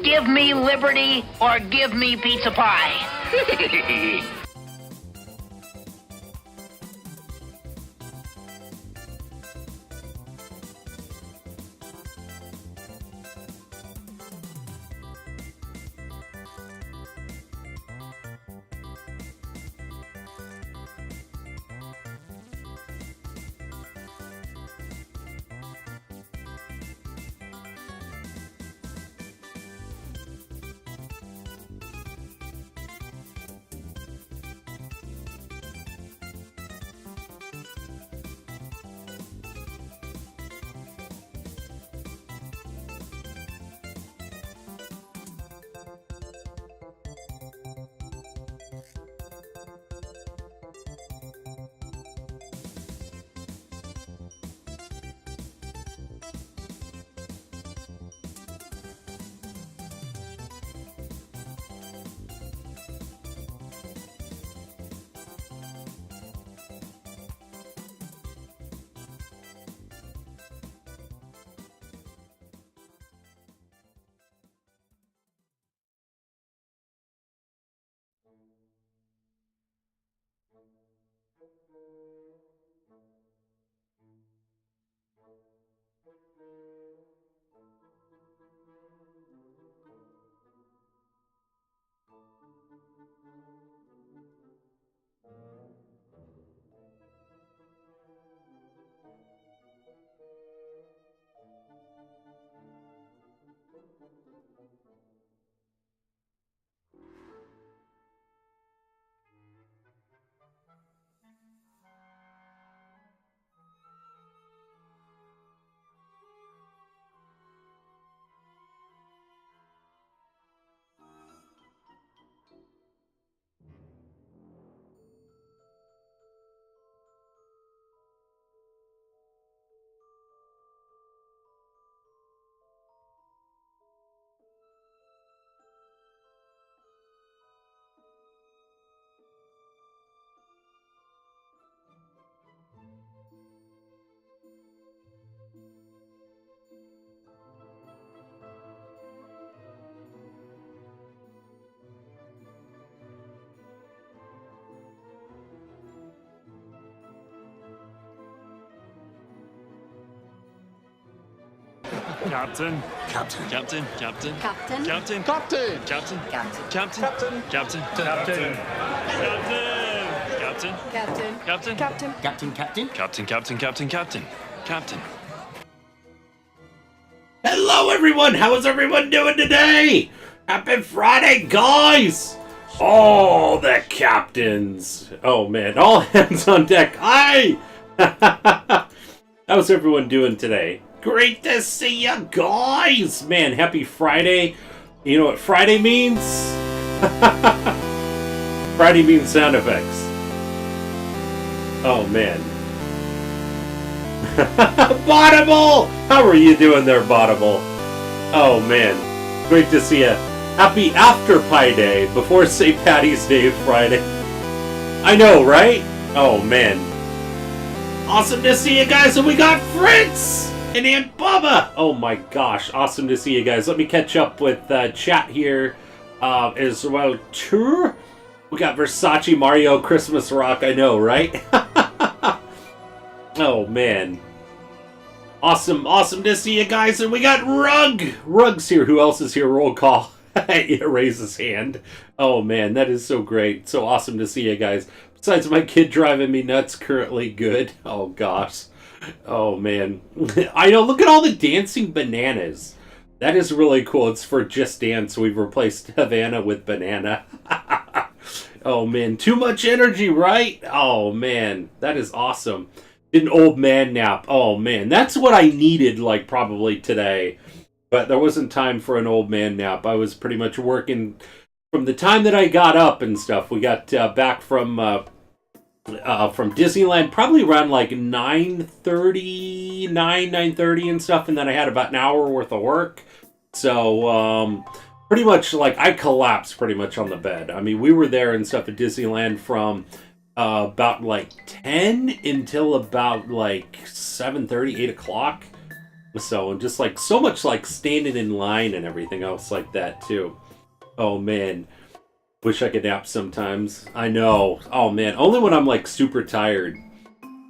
Give me liberty or give me pizza pie. Captain. Captain. Captain. Captain. Captain. Captain. Captain. Captain. Captain. Captain. Captain. Captain. Captain. Captain. Captain. Captain. Captain. Captain, Captain. Captain. Captain. Captain. Captain. Captain. Hello everyone, how is everyone doing today? Happy Friday, guys! All the captains. Oh man, all hands on deck. Hi! How's everyone doing today? Great to see you guys! Man, happy Friday. You know what Friday means? Friday means sound effects. Oh man. Bottomable! How are you doing there, Bottomable? Oh man, great to see you. Happy After Pie Day before St. Patty's Day Friday. I know, right? Oh man. Awesome to see you guys, and we got Fritz and Aunt Bubba. Oh my gosh, awesome to see you guys. Let me catch up with chat here as well too. We got Versace Mario Christmas Rock, I know, right? Oh man. Awesome to see you guys, and we got Rug! Rug's here. Who else is here? Roll call. He raised his hand. Oh man, that is so great. So awesome to see you guys. Besides my kid driving me nuts, currently good. Oh gosh. Oh man. I know, look at all the dancing bananas. That is really cool. It's for Just Dance. We've replaced Havana with banana. Oh man, too much energy, right? Oh man, that is awesome. An old man nap. Oh man, that's what I needed, like, probably today. But there wasn't time for an old man nap. I was pretty much working from the time that I got up and stuff. We got back from Disneyland probably around like 9:30 and stuff, and then I had about an hour worth of work. So pretty much like I collapsed pretty much on the bed. I mean, we were there and stuff at Disneyland from about like 10 until about like 7:30, 8 o'clock. So, and just like so much like standing in line and everything else like that too. Oh man, wish I could nap sometimes. I know. Oh man, only when I'm like super tired.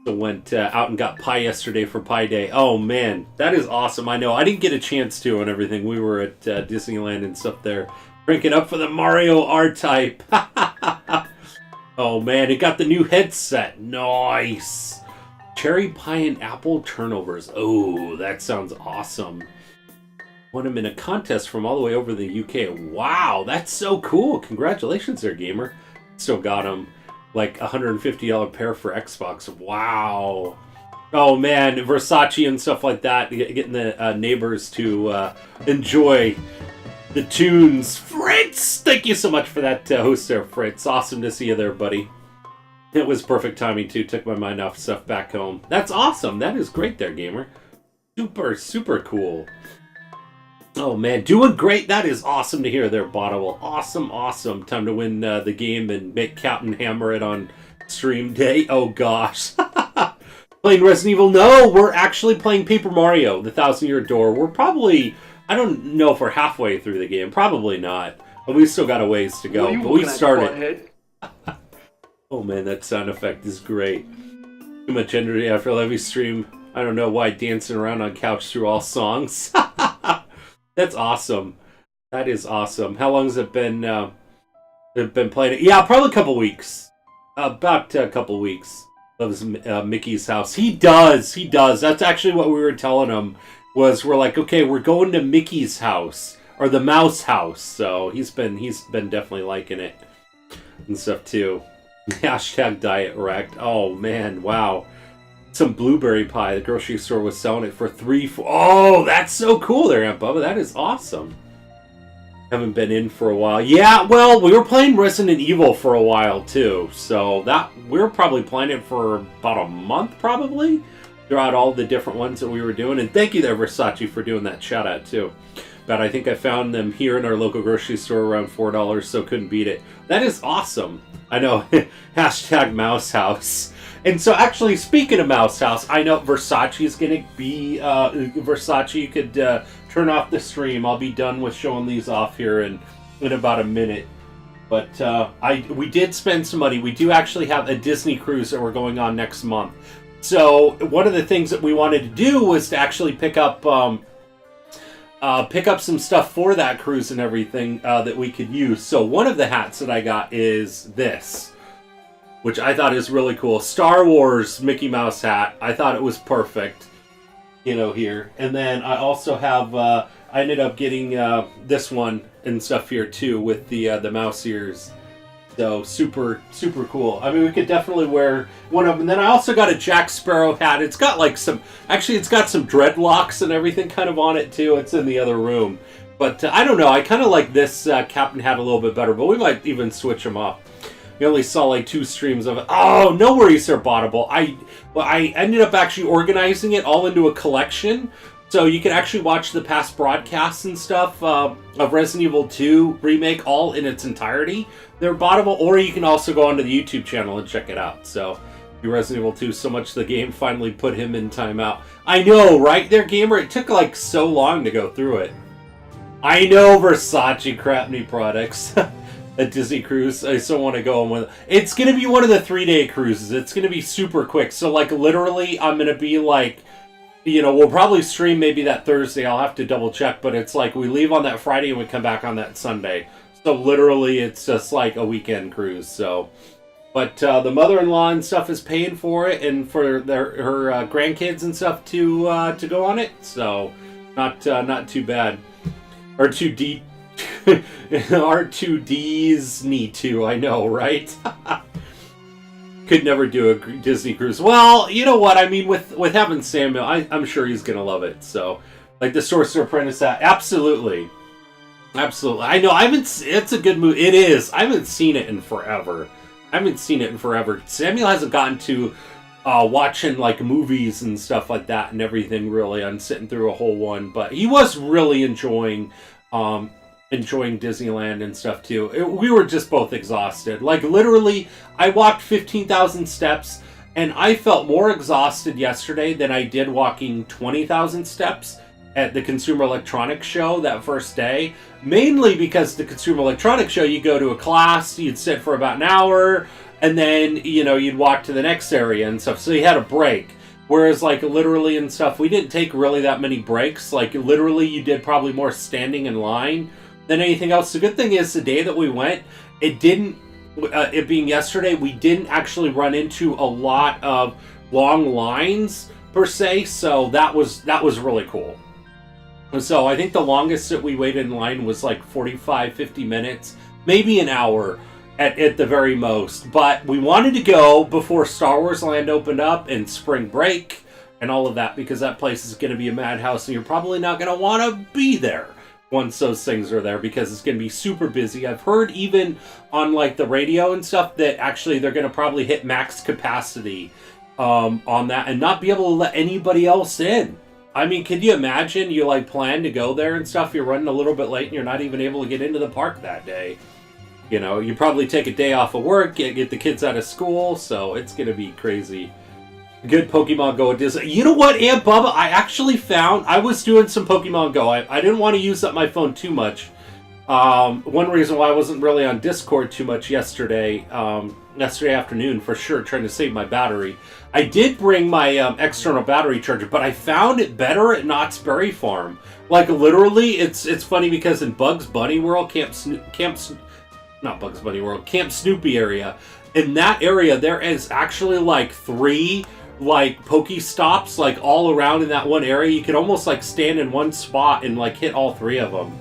So went out and got pie yesterday for Pie Day. Oh man, that is awesome. I know. I didn't get a chance to and everything. We were at Disneyland and stuff there. Cranking up for the Mario R-Type. Oh man, it got the new headset. Nice. Cherry pie and apple turnovers. Oh, that sounds awesome. Won them in a contest from all the way over the UK. Wow, that's so cool. Congratulations there, gamer. Still got them. Like $150 pair for Xbox. Wow. Oh man, Versace and stuff like that. Getting the neighbors to enjoy the tunes. Fritz! Thank you so much for that host there, Fritz. Awesome to see you there, buddy. It was perfect timing, too. Took my mind off stuff back home. That's awesome. That is great there, gamer. Super, super cool. Oh, man. Doing great. That is awesome to hear there, Bottle. Awesome, awesome. Time to win the game and make Captain hammer it on stream day. Oh, gosh. Playing Resident Evil? No, we're actually playing Paper Mario, the Thousand Year Door. We're probably... I don't know if we're halfway through the game. Probably not. But we've still got a ways to go. But we started... Oh man, that sound effect is great. Too much energy after a heavy stream. I don't know why dancing around on couch through all songs. That's awesome. That is awesome. How long has it been playing it? Yeah, probably a couple weeks. About a couple weeks. Loves Mickey's house. He does. That's actually what we were telling him. Was we're like, okay, we're going to Mickey's house. Or the mouse house. So he's been definitely liking it. And stuff too. Hashtag diet wrecked. Oh man, wow. Some blueberry pie. The grocery store was selling it for $3. Oh, that's so cool there, Aunt Bubba. That is awesome. Haven't been in for a while. Yeah, well, we were playing Resident Evil for a while too. So that we were probably playing it for about a month probably. Throughout all the different ones that we were doing. And thank you there, Versace, for doing that shout out too. But I think I found them here in our local grocery store around $4, so couldn't beat it. That is awesome. I know. Hashtag Mouse House. And so actually, speaking of Mouse House, I know Versace is going to be... Versace, you could turn off the stream. I'll be done with showing these off here in about a minute. But we did spend some money. We do actually have a Disney cruise that we're going on next month. So one of the things that we wanted to do was to actually pick up some stuff for that cruise and everything that we could use. So one of the hats that I got is this, which I thought is really cool. Star Wars Mickey Mouse hat. I thought it was perfect, here. And then I also have, I ended up getting this one and stuff here too with the mouse ears. So super, super cool. I mean, we could definitely wear one of them. And then I also got a Jack Sparrow hat. It's got like it's got some dreadlocks and everything kind of on it too. It's in the other room. But I don't know. I kind of like this captain hat a little bit better, but we might even switch them up. We only saw like 2 streams of it. Oh, no worries, Sir Botable. I ended up actually organizing it all into a collection. So you can actually watch the past broadcasts and stuff of Resident Evil 2 Remake all in its entirety. They're Botable, or you can also go onto the YouTube channel and check it out. So, Resident Evil 2, so much the game finally put him in timeout. I know, right there, gamer? It took like so long to go through it. I know, Versace crap me products. A Disney cruise. I still want to go on with. It's going to be one of the 3-day cruises. It's going to be super quick. So, like, literally, I'm going to be like... we'll probably stream maybe that Thursday. I'll have to double check, but it's like we leave on that Friday and we come back on that Sunday. So literally, it's just like a weekend cruise. So, but the mother-in-law and stuff is paying for it, and for her grandkids and stuff to go on it. So, not too bad. R2D, R2Ds need to. I know, right? Could never do a Disney cruise. Well, you know what? I mean, with having Samuel, I'm sure he's going to love it. So, like the Sorcerer Apprentice, absolutely. Absolutely. I know, it's a good movie. It is. I haven't seen it in forever. Samuel hasn't gotten to watching, like, movies and stuff like that and everything, really. I'm sitting through a whole one. But he was really enjoying Disneyland and stuff too. We were just both exhausted. Like literally, I walked 15,000 steps And I felt more exhausted yesterday than I did walking 20,000 steps at the Consumer Electronics Show that first day. Mainly because the Consumer Electronics Show, you go to a class, you'd sit for about an hour, and then, you'd walk to the next area and stuff. So you had a break. Whereas, like, literally and stuff, we didn't take really that many breaks. Like, literally, you did probably more standing in line than anything else. The good thing is, the day that we went, it being yesterday, we didn't actually run into a lot of long lines, per se, so that was really cool. So I think the longest that we waited in line was like 45, 50 minutes, maybe an hour at the very most. But we wanted to go before Star Wars Land opened up and spring break and all of that, because that place is going to be a madhouse and you're probably not going to want to be there once those things are there, because it's going to be super busy. I've heard even on like the radio and stuff that actually they're going to probably hit max capacity on that and not be able to let anybody else in. I mean, could you imagine you like plan to go there and stuff, you're running a little bit late and you're not even able to get into the park that day? You probably take a day off of work, get the kids out of school, so it's going to be crazy. Good Pokemon Go at Disney. You know what, Aunt Bubba? I actually found, I was doing some Pokemon Go. I didn't want to use up my phone too much. One reason why I wasn't really on Discord too much yesterday afternoon, for sure, trying to save my battery. I did bring my external battery charger, but I found it better at Knott's Berry Farm. Like, literally, it's funny because in Bugs Bunny World, Camp Snoopy area, in that area, there is actually like 3 like Pokestops like all around in that one area. You could almost like stand in one spot and like hit all 3 of them.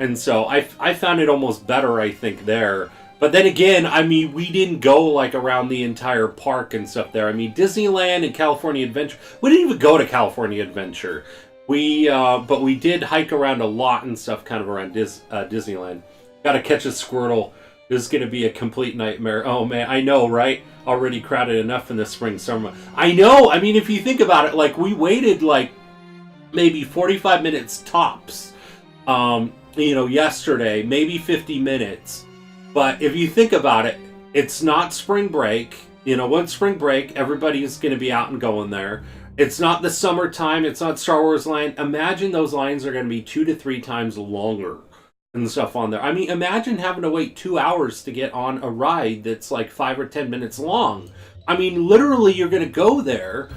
And so I found it almost better, I think, there. But then again, I mean, we didn't go like around the entire park and stuff there. I mean, Disneyland and California Adventure, we didn't even go to California Adventure. But we did hike around a lot and stuff kind of around Disneyland. Gotta catch a Squirtle. This is going to be a complete nightmare. Oh, man, I know, right? Already crowded enough in the spring, summer. I know! I mean, if you think about it, like, we waited, like, maybe 45 minutes tops, yesterday. Maybe 50 minutes. But if you think about it, it's not spring break. Once spring break, everybody's going to be out and going there. It's not the summertime. It's not Star Wars Land. Imagine those lines are going to be 2 to 3 times longer and stuff on there. I mean, imagine having to wait 2 hours to get on a ride that's like 5 or 10 minutes long. I mean, literally, you're going to go there,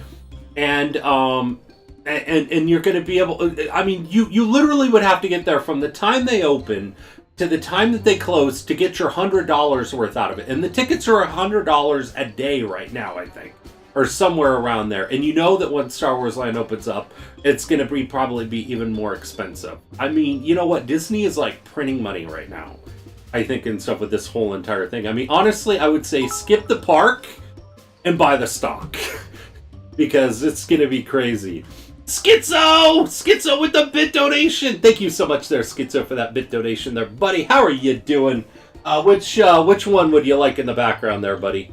and you're going to be able. I mean, you literally would have to get there from the time they open to the time that they close to get your $100 worth out of it. And the tickets are $100 a day right now, I think, or somewhere around there. And you know that when Star Wars Land opens up, it's going to probably be even more expensive. I mean, you know what? Disney is like printing money right now, I think, and stuff with this whole entire thing. I mean, honestly, I would say skip the park and buy the stock because it's going to be crazy. Schizo with the bit donation. Thank you so much there, Schizo, for that bit donation there, buddy. How are you doing? Which one would you like in the background there, buddy?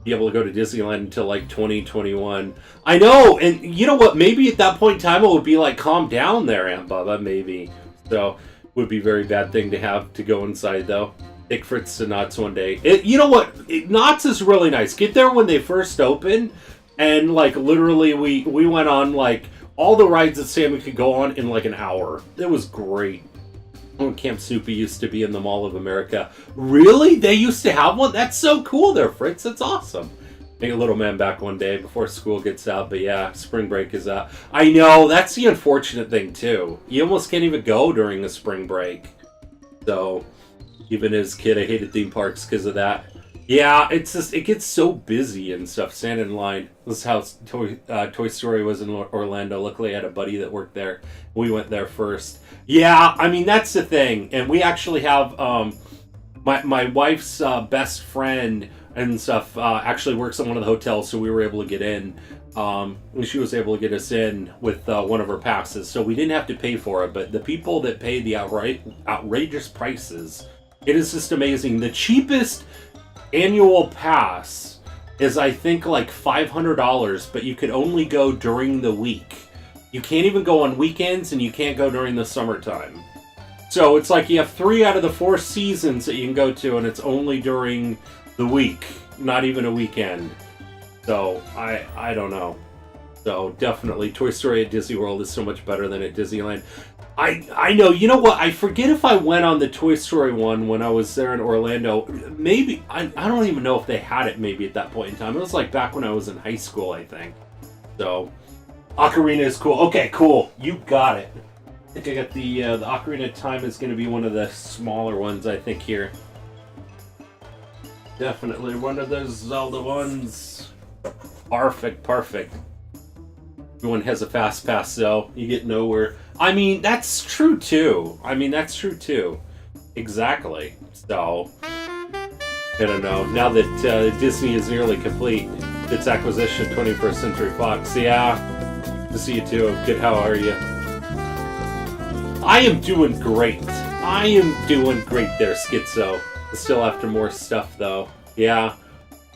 Be able to go to Disneyland until like 2021. I know, and you know what? Maybe at that point in time it would be like, calm down there, Aunt Bubba. Maybe. So would be a very bad thing to have to go inside, though. Take Fritz to Knott's one day. You know what? Knott's is really nice. Get there when they first open, and like literally we went on like all the rides that Sammy could go on in like an hour. It was great. When Camp Snoopy used to be in the Mall of America. Really? They used to have one? That's so cool there, Fritz. That's awesome. Take a little man back one day before school gets out. But yeah, spring break is out. I know. That's the unfortunate thing, too. You almost can't even go during the spring break. So, even as a kid, I hated theme parks because of that. Yeah, it's just, it gets so busy and stuff. Stand in line. This is how Toy Story was in Orlando. Luckily, I had a buddy that worked there. We went there first. Yeah, I mean, that's the thing. And we actually have, my wife's best friend and stuff actually works at one of the hotels, so we were able to get in. She was able to get us in with one of her passes, so we didn't have to pay for it. But the people that paid the outrageous prices, it is just amazing. The cheapest annual pass is, I think, like $500, but you could only go during the week. You can't even go on weekends, and you can't go during the summertime. So it's like you have 3 out of the 4 seasons that you can go to, and it's only during the week, not even a weekend. So I don't know. So definitely Toy Story at Disney World is so much better than at Disneyland. I know, you know what? I forget if I went on the Toy Story one when I was there in Orlando. Maybe, I don't even know if they had it maybe at that point in time. It was like back when I was in high school, I think. So, Ocarina is cool. Okay, cool. You got it. I think I got the Ocarina of Time is going to be one of the smaller ones, I think, here. Definitely one of those Zelda ones. Perfect, perfect. Everyone has a fast pass, so you get nowhere. I mean, that's true too. Exactly. So, I don't know. Now that Disney is nearly complete, its acquisition, 21st Century Fox. Yeah, good to see you too. Good, how are you? I am doing great. There, Schizo. Still after more stuff, though. Yeah.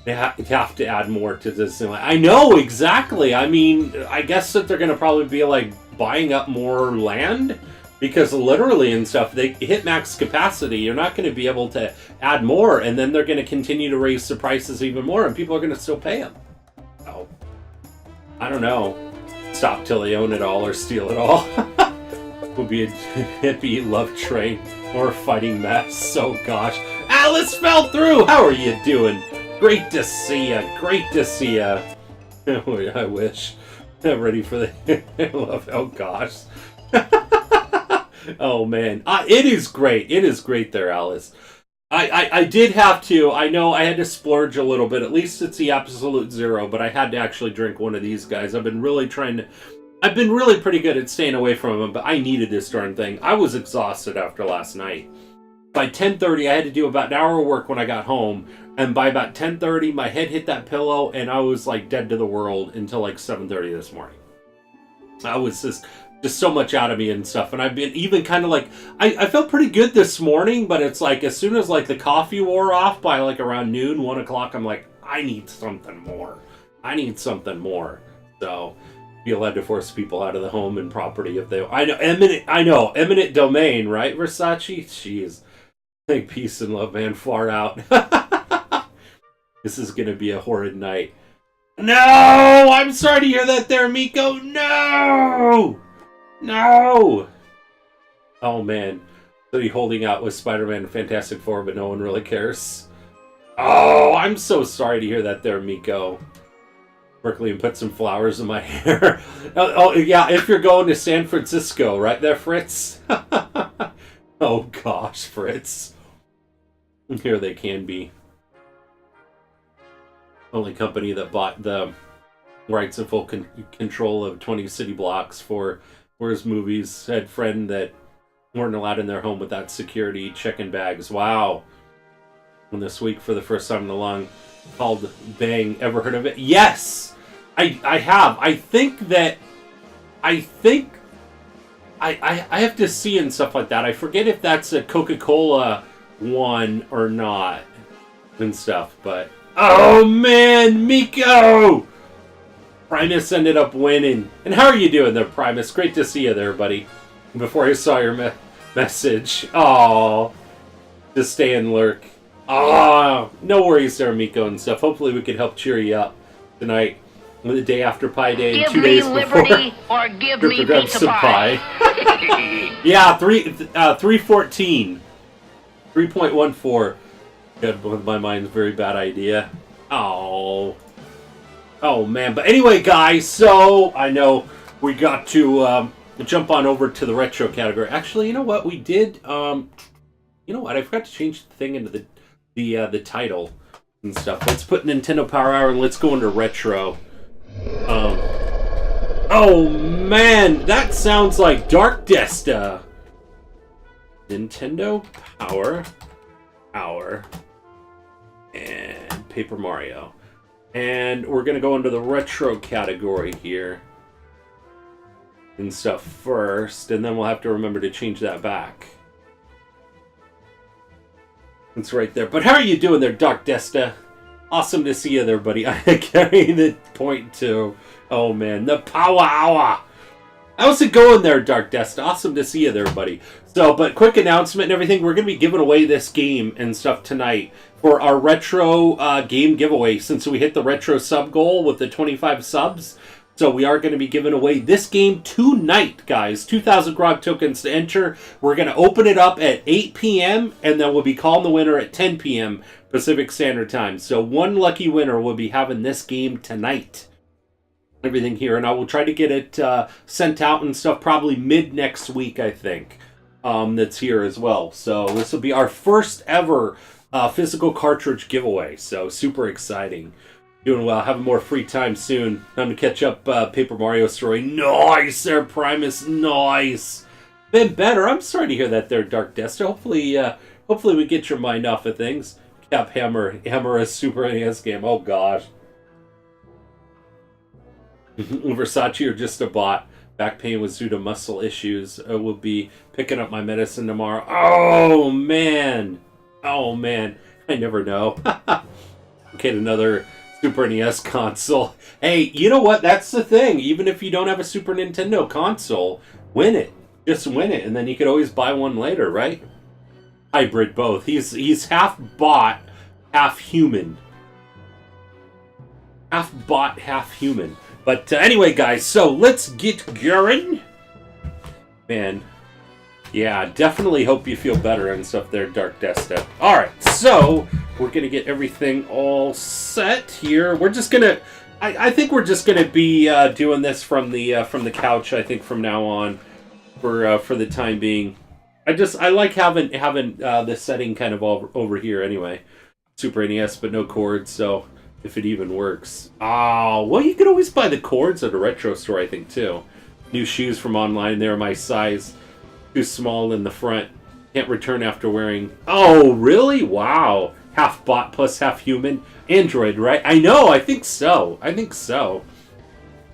They have to add more to Disneyland. I know, exactly. I mean, I guess that they're going to probably be, like, buying up more land. Because literally and stuff, they hit max capacity. You're not going to be able to add more. And then they're going to continue to raise the prices even more. And people are going to still pay them. So, I don't know. Stop till they own it all or steal it all. Would be a hippie love train or a fighting mess. So, gosh. Alice fell through! How are you doing? Great to see ya. Great to see ya. I wish. I'm ready for the... oh, gosh. Oh, man. It is great. It is great there, Alice. I did have to... I know I had to splurge a little bit. At least it's the Absolute Zero, but I had to actually drink one of these guys. I've been really trying to... I've been really pretty good at staying away from them, but I needed this darn thing. I was exhausted after last night. By 10:30, I had to do about an hour of work when I got home, and by about 10:30, my head hit that pillow, and I was like dead to the world until like 7:30 this morning. I was just so much out of me and stuff, and I've been even kind of like, I felt pretty good this morning, but it's like as soon as like the coffee wore off by like around noon, 1 o'clock, I'm like, I need something more. So, be allowed to force people out of the home and property if they... I know, eminent domain, right, Versace? Jeez. Think peace and love, man, far out. This is gonna be a horrid night. No! I'm sorry to hear that there, Miko! No! Oh, man. So you holding out with Spider-Man and Fantastic Four, but no one really cares. Oh, I'm so sorry to hear that there, Miko. Berkeley and put some flowers in my hair. Oh, yeah, if you're going to San Francisco, right there, Fritz? Oh, gosh, Fritz. Here they can be. Only company that bought the rights and full control of 20 city blocks for his movies. Had friend that weren't allowed in their home without security checking bags. Wow. And this week, for the first time in a long, called Bang. Ever heard of it? Yes! I have. I have to see and stuff like that. I forget if that's a Coca-Cola one or not and stuff, but oh man, Miko! Primus ended up winning. And how are you doing there, Primus? Great to see you there, buddy. Before I saw your message. Oh, just stay and lurk. Oh, no worries there, Miko and stuff. Hopefully we can help cheer you up tonight. The day after Pie Day, and 2 days before. Give me liberty or give me pizza pie. Yeah, 314. 3.14. God, with my mind's very bad idea. Oh, man. But anyway, guys, so I know we got to jump on over to the retro category. Actually, you know what? We did, you know what? I forgot to change the thing into the title and stuff. Let's put Nintendo Power Hour and let's go into retro. Oh man, that sounds like Dark Desta. Nintendo Power Hour and Paper Mario. And we're gonna go into the retro category here and stuff first, and then we'll have to remember to change that back. It's right there. But how are you doing there, Dark Desta? Awesome to see you there, buddy. I carry the point too. Oh man, the Power Hour. How's it going there, Dark Dest? Awesome to see you there, buddy. So, but quick announcement and everything. We're going to be giving away this game and stuff tonight for our retro game giveaway since we hit the retro sub goal with the 25 subs. So we are going to be giving away this game tonight, guys. 2,000 Grog tokens to enter. We're going to open it up at 8 p.m. and then we'll be calling the winner at 10 p.m. Pacific Standard Time. So one lucky winner will be having this game tonight. Everything here, and I will try to get it sent out and stuff probably mid next week, I think. That's here as well. So this will be our first ever physical cartridge giveaway. So super exciting. Doing well. Having more free time soon. Time to catch up Paper Mario story. Nice there, Primus. Nice. Been better. I'm sorry to hear that there, Dark Dester. Hopefully we get your mind off of things. Cap Hammer a Super NES game. Oh gosh. Versace or just a bot. Back pain was due to muscle issues. I will be picking up my medicine tomorrow. Oh man. I never know. Get another Super NES console. Hey, you know what? That's the thing. Even if you don't have a Super Nintendo console, win it. Just win it, and then you could always buy one later, right? Hybrid both. He's half bot, half human. Half bot, half human. But anyway, guys, so let's get going. Man, yeah, definitely hope you feel better and stuff there, Dark Desta. All right, so we're going to get everything all set here. We're just going to, I think we're just going to be doing this from the couch, I think, from now on for the time being. I like having this setting kind of all over here anyway. Super NES, but no cords, so if it even works. Oh, well, you could always buy the cords at a retro store, I think, too. New shoes from online. They're my size. Too small in the front. Can't return after wearing. Oh, really? Wow. Half bot plus half human. Android, right? I know. I think so.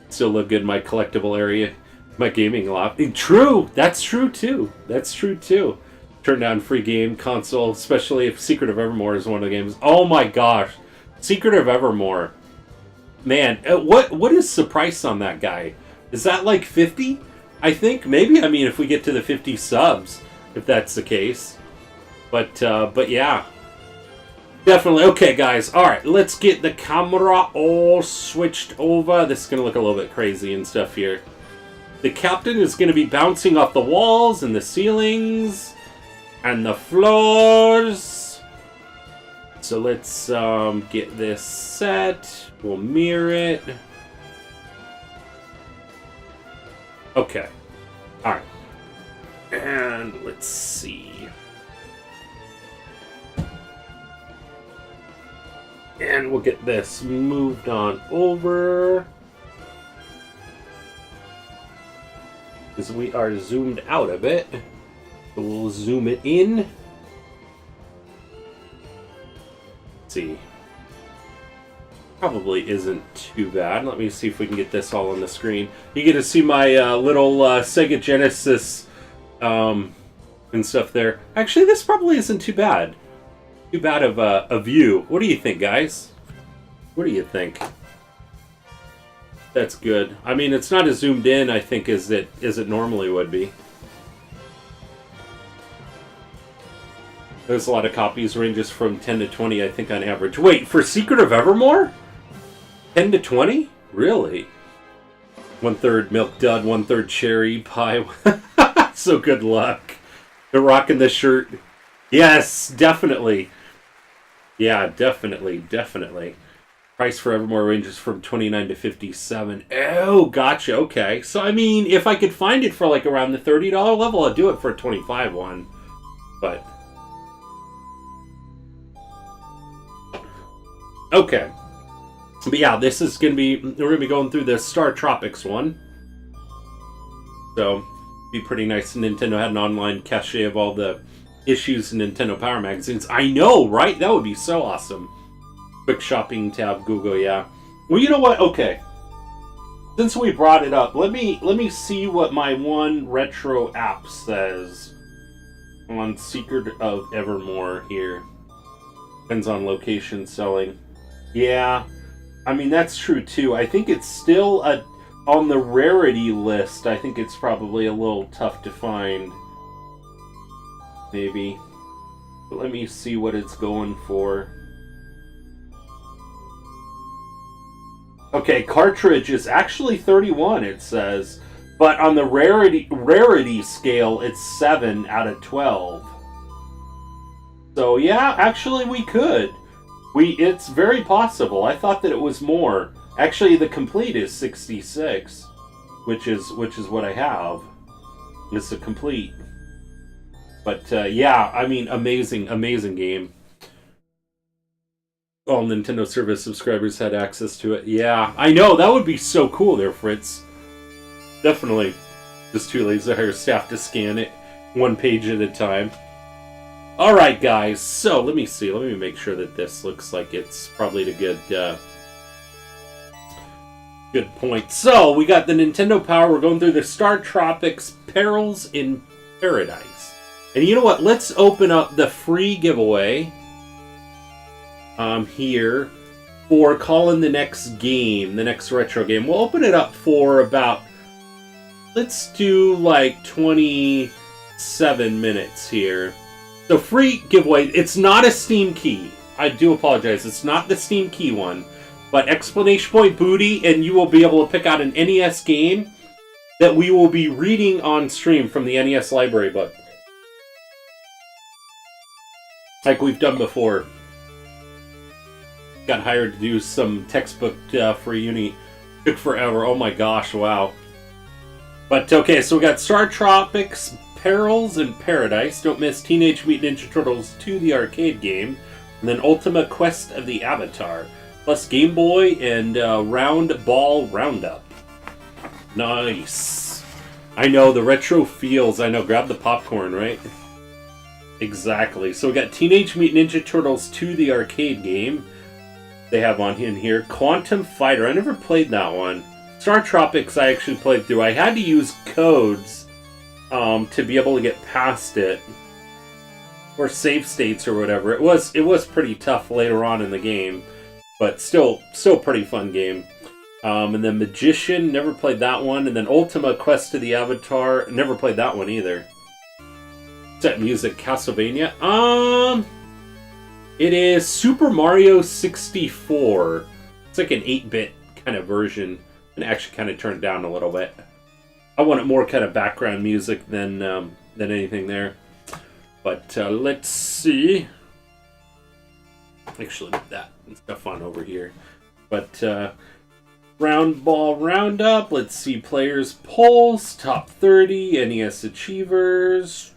Still look good in my collectible area. My gaming lot. True. That's true, too. Turn down free game console, especially if Secret of Evermore is one of the games. Oh, my gosh. Secret of Evermore. Man, what is the price on that guy? Is that like 50? I think maybe. I mean, if we get to the 50 subs, if that's the case. But yeah, definitely. Okay, guys. All right, let's get the camera all switched over. This is gonna look a little bit crazy and stuff here. The captain is gonna be bouncing off the walls and the ceilings and the floors. So let's get this set. We'll mirror it. Okay. Alright. And let's see. And we'll get this moved on over. Because we are zoomed out a bit. So we'll zoom it in. See. Probably isn't too bad. Let me see if we can get this all on the screen. You get to see my little Sega Genesis and stuff there. Actually, this probably isn't too bad. Too bad of a view. What do you think, guys? What do you think? That's good. I mean, it's not as zoomed in, I think, as it normally would be. There's a lot of copies, ranges from 10 to 20, I think, on average. Wait, for Secret of Evermore? 10 to 20? Really? 1/3 Milk Dud, 1/3 Cherry Pie. So good luck. They're rocking the shirt. Yes, definitely. Yeah, definitely. Price for Evermore ranges from 29 to 57. Oh, gotcha. Okay. So, I mean, if I could find it for, like, around the $30 level, I'd do it for a 25 one. But... okay. But yeah, this is going to be... we're going to be going through the Star Tropics one. So, be pretty nice. Nintendo had an online cache of all the issues in Nintendo Power magazines. I know, right? That would be so awesome. Quick shopping tab, Google, yeah. Well, you know what? Okay. Since we brought it up, let me see what my one retro app says on Secret of Evermore here. Depends on location selling. Yeah. I mean, that's true, too. I think it's still a on the rarity list, I think it's probably a little tough to find. Maybe. But let me see what it's going for. Okay, cartridge is actually 31, it says. But on the rarity scale, it's 7 out of 12. So yeah, actually we could. It's very possible. I thought that it was more. Actually, the complete is 66, which is what I have. It's a complete. But yeah, I mean, amazing game. All Nintendo Service subscribers had access to it. Yeah, I know, that would be so cool there, Fritz. Definitely. Just too lazy to hire staff to scan it one page at a time. Alright, guys, so let me see. Let me make sure that this looks like it's probably a good point. So, we got the Nintendo Power. We're going through the Star Tropics Perils in Paradise. And you know what? Let's open up the free giveaway here for calling the next game, the next retro game. We'll open it up for about, let's do like 27 minutes here. So free giveaway. It's not a Steam key. I do apologize. It's not the Steam key one. But exclamation point booty, and you will be able to pick out an NES game that we will be reading on stream from the NES library book. Like we've done before. Got hired to do some textbook for uni. Took forever. Oh my gosh, wow. But okay, so we got Star Tropics Perils in Paradise. Don't miss Teenage Mutant Ninja Turtles 2, the arcade game. And then Ultima Quest of the Avatar. Plus Game Boy and Round Ball Roundup. Nice. I know, the retro feels. I know, grab the popcorn, right? Exactly. So we got Teenage Mutant Ninja Turtles 2, the arcade game. They have on in here. Quantum Fighter. I never played that one. Star Tropics I actually played through. I had to use codes to be able to get past it, or save states or whatever. It was pretty tough later on in the game, but still pretty fun game. And then Magician, never played that one. And then Ultima Quest of the Avatar, never played that one either. Set music, Castlevania. It is Super Mario 64. It's like an 8-bit kind of version, and actually kind of turned down a little bit. I wanted more kind of background music than anything there. But let's see. Actually, that stuff on over here. But Round Ball Roundup. Let's see. Players polls. Top 30. NES Achievers.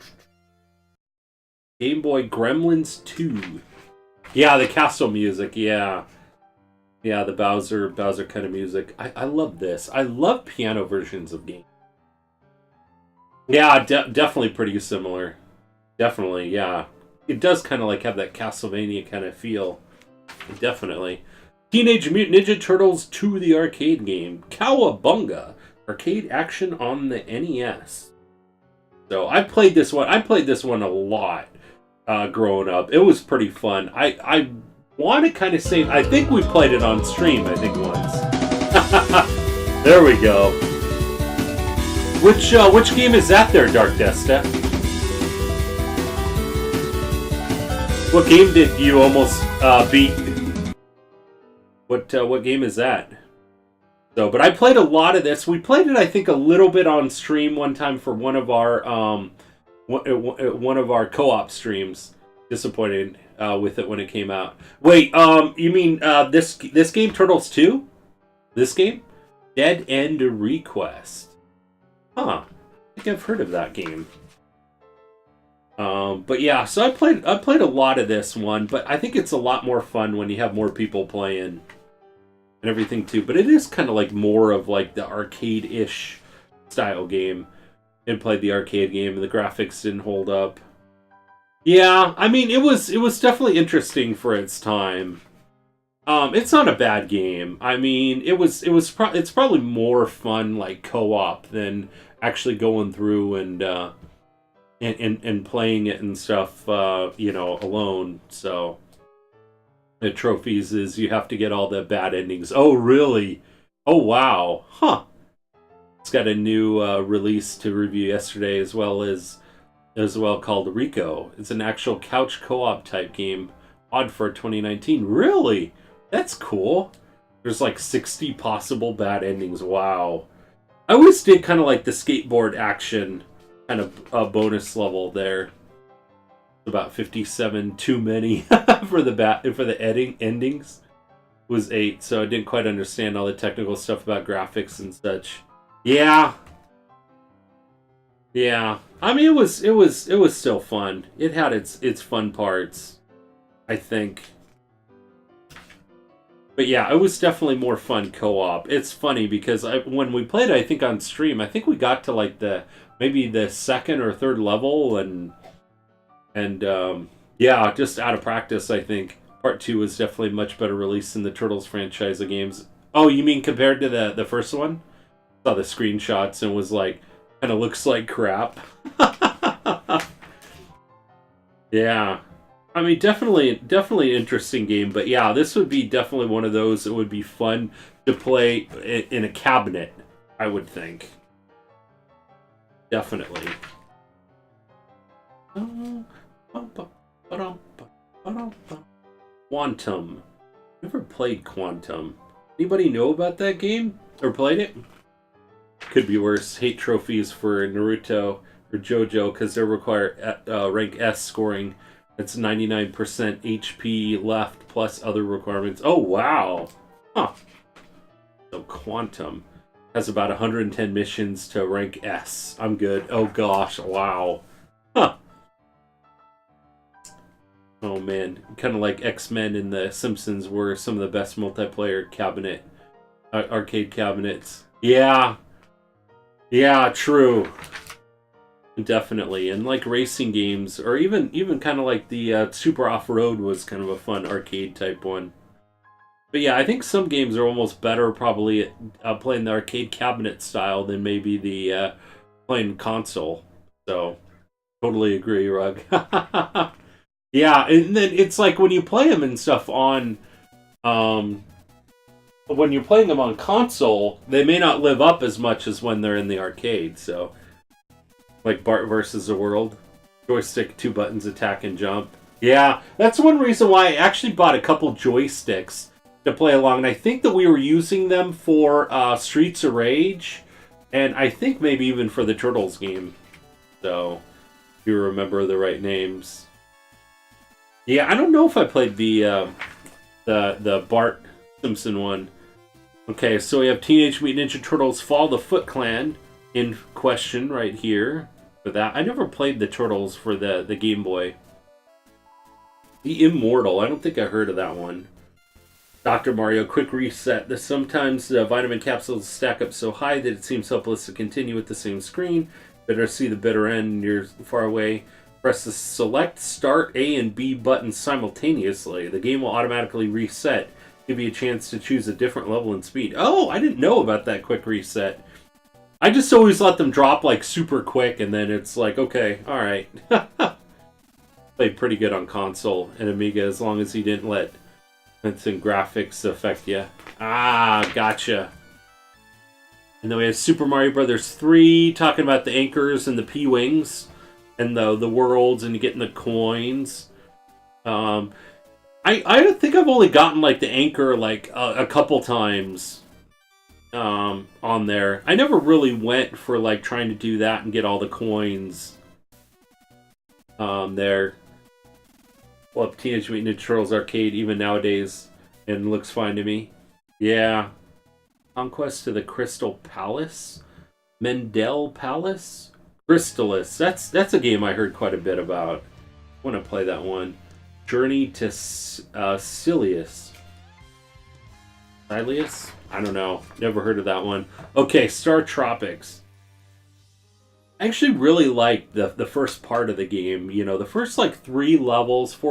Game Boy Gremlins 2. Yeah, the castle music. Yeah. Yeah, the Bowser kind of music. I love this. I love piano versions of games. Yeah, definitely pretty similar. Definitely, yeah. It does kind of like have that Castlevania kind of feel. Definitely. Teenage Mutant Ninja Turtles 2, the arcade game. Cowabunga. Arcade action on the NES. So I played this one. I played this one a lot growing up. It was pretty fun. I want to kind of say, I think we played it on stream, I think, once. There we go. Which game is that there, Dark Desta? What game did you almost beat? What game is that? So, but I played a lot of this. We played it, I think, a little bit on stream one time for one of our co-op streams. Disappointed with it when it came out. Wait, you mean this game, Turtles 2? This game? Dead End Request. Huh. I think I've heard of that game. But yeah, so I played a lot of this one, but I think it's a lot more fun when you have more people playing and everything too. But it is kind of like more of like the arcade-ish style game. And played the arcade game, and the graphics didn't hold up. Yeah, I mean, it was definitely interesting for its time. It's not a bad game. I mean, it's probably more fun like co-op than actually going through and playing it and stuff, alone. So the trophies is you have to get all the bad endings. Oh, really? Oh, wow. Huh. It's got a new release to review yesterday, as well called Rico. It's an actual couch co-op type game, odd for 2019. Really? That's cool. There's like 60 possible bad endings. Wow. I always did kind of like the skateboard action kind of bonus level there. About 57 too many for the endings. It was 8, so I didn't quite understand all the technical stuff about graphics and such. Yeah. I mean, it was still fun. It had its fun parts, I think. But yeah, it was definitely more fun co-op. It's funny because when we played it, I think on stream, I think we got to like maybe the second or third level, and yeah, just out of practice, I think Part 2 was definitely much better release than the Turtles franchise of games. Oh, you mean compared to the first one? Saw the screenshots and was like, kind of looks like crap. Yeah. I mean, definitely interesting game, but yeah, this would be definitely one of those that would be fun to play in a cabinet, I would think. Definitely. Quantum. Never played Quantum. Anybody know about that game? Or played it? Could be worse. Hate trophies for Naruto or JoJo because they require rank S scoring. It's 99% HP left plus other requirements. Oh, wow. Huh. So Quantum has about 110 missions to rank S. I'm good. Oh, gosh. Wow. Huh. Oh, man. Kind of like X-Men and The Simpsons were some of the best multiplayer arcade cabinets. Yeah. Yeah, true. Definitely. And like racing games, or even kind of like the Super Off-Road was kind of a fun arcade type one. But yeah, I think some games are almost better probably at playing the arcade cabinet style than maybe the playing console. So, totally agree, Rug. Yeah, and then it's like when you play them and stuff on... when you're playing them on console, they may not live up as much as when they're in the arcade, so... Like Bart versus the World. Joystick, 2 buttons, attack and jump. Yeah, that's one reason why I actually bought a couple joysticks to play along. And I think that we were using them for Streets of Rage. And I think maybe even for the Turtles game. So, if you remember the right names. Yeah, I don't know if I played the Bart Simpson one. Okay, so we have Teenage Mutant Ninja Turtles Fall of the Foot Clan in question right here for that. I never played the Turtles for the Game Boy. The Immortal. I don't think I heard of that one. Dr. Mario Quick Reset. Sometimes the vitamin capsules stack up so high that it seems hopeless to continue with the same screen. Better see the bitter end. You're far away. Press the select start A and B buttons simultaneously. The game will automatically reset. Give you a chance to choose a different level and speed. Oh, I didn't know about that quick reset. I just always let them drop like super quick, and then it's like, okay, alright. Played pretty good on console and Amiga as long as you didn't let instant graphics affect you. Ah, gotcha. And then we have Super Mario Brothers 3, talking about the anchors and the P-Wings, and the worlds, and getting the coins. I think I've only gotten like the anchor like a couple times. On there. I never really went for like trying to do that and get all the coins there. Well, Teenage Mutant Ninja Turtles arcade even nowadays, and looks fine to me. Yeah. Conquest to the Crystal Palace? Mendel Palace? Crystallis. That's a game I heard quite a bit about. I want to play that one. Journey to Silius. Silius? I don't know. Never heard of that one. Okay, Star Tropics. I actually really liked the first part of the game. You know, the first like 4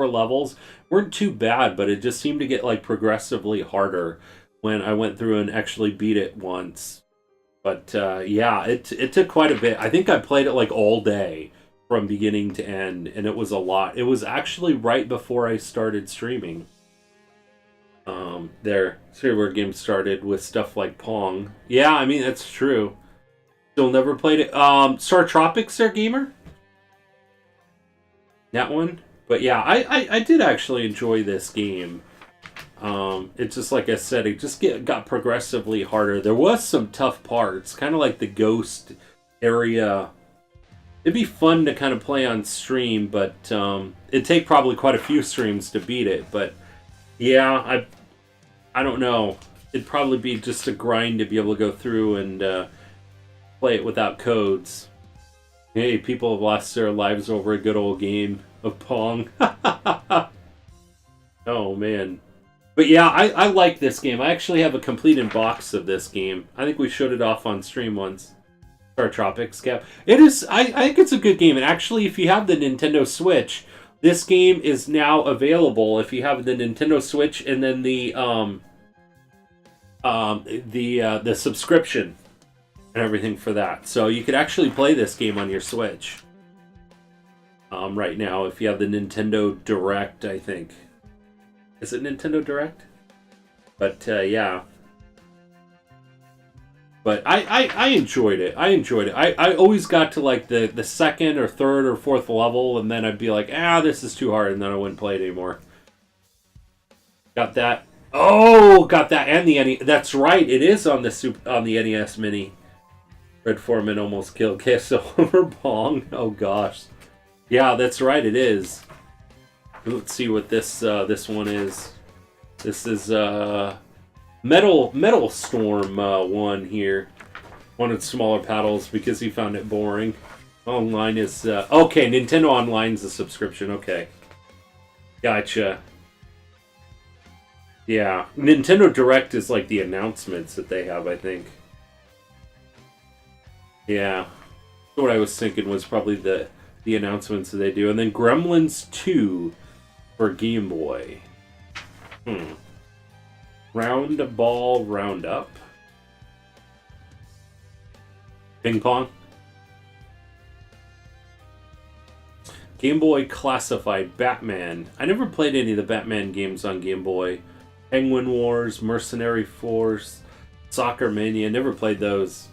levels weren't too bad, but it just seemed to get like progressively harder when I went through and actually beat it once. But yeah, it took quite a bit. I think I played it like all day from beginning to end, and it was a lot. It was actually right before I started streaming. There. See where games started with stuff like Pong. Yeah, I mean, that's true. Still never played it. Star Tropics there, gamer? That one? But yeah, I did actually enjoy this game. It's just like I said, it just got progressively harder. There was some tough parts, kind of like the ghost area. It'd be fun to kind of play on stream, but it'd take probably quite a few streams to beat it. But yeah, I don't know. It'd probably be just a grind to be able to go through and play it without codes. Hey, people have lost their lives over a good old game of Pong. Oh man. But yeah, I like this game. I actually have a complete box of this game. I think we showed it off on stream once. Star Tropics, Cap. It is. I think it's a good game. And actually, if you have the Nintendo Switch, this game is now available. If you have the Nintendo Switch and then the subscription and everything for that, so you could actually play this game on your Switch. Right now, if you have the Nintendo Direct, I think. Is it Nintendo Direct? But yeah. But I enjoyed it. I enjoyed it. I always got to like the second or third or fourth level, and then I'd be like, this is too hard, and then I wouldn't play it anymore. Got that. Oh, got that and the NES. That's right. It is on the NES Mini. Red Foreman almost killed Queso over Pong. Oh gosh. Yeah, that's right. It is. Let's see what this one is. This is Metal Storm 1 here. Wanted smaller paddles because he found it boring. Online is okay. Nintendo Online's a subscription. Okay, gotcha. Yeah, Nintendo Direct is like the announcements that they have, I think. Yeah, what I was thinking was probably the announcements that they do, and then Gremlins 2 for Game Boy. Round Ball Roundup. Ping Pong. Game Boy Classified Batman. I never played any of the Batman games on Game Boy. Penguin Wars, Mercenary Force, Soccer Mania. Never played those.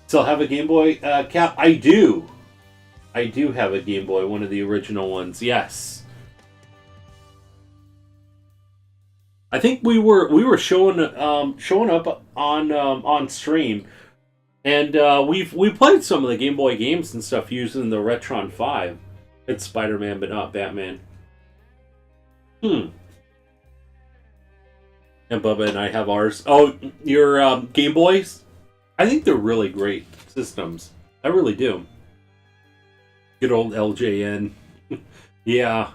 Still have a Game Boy? Cap, I do. I do have a Game Boy, one of the original ones. Yes. I think we were showing up on stream, and we played some of the Game Boy games and stuff using the Retron 5. It's Spider-Man, but not Batman. And Bubba and I have ours. Oh, your Game Boys? I think they're really great systems. I really do. Good old LJN. Yeah.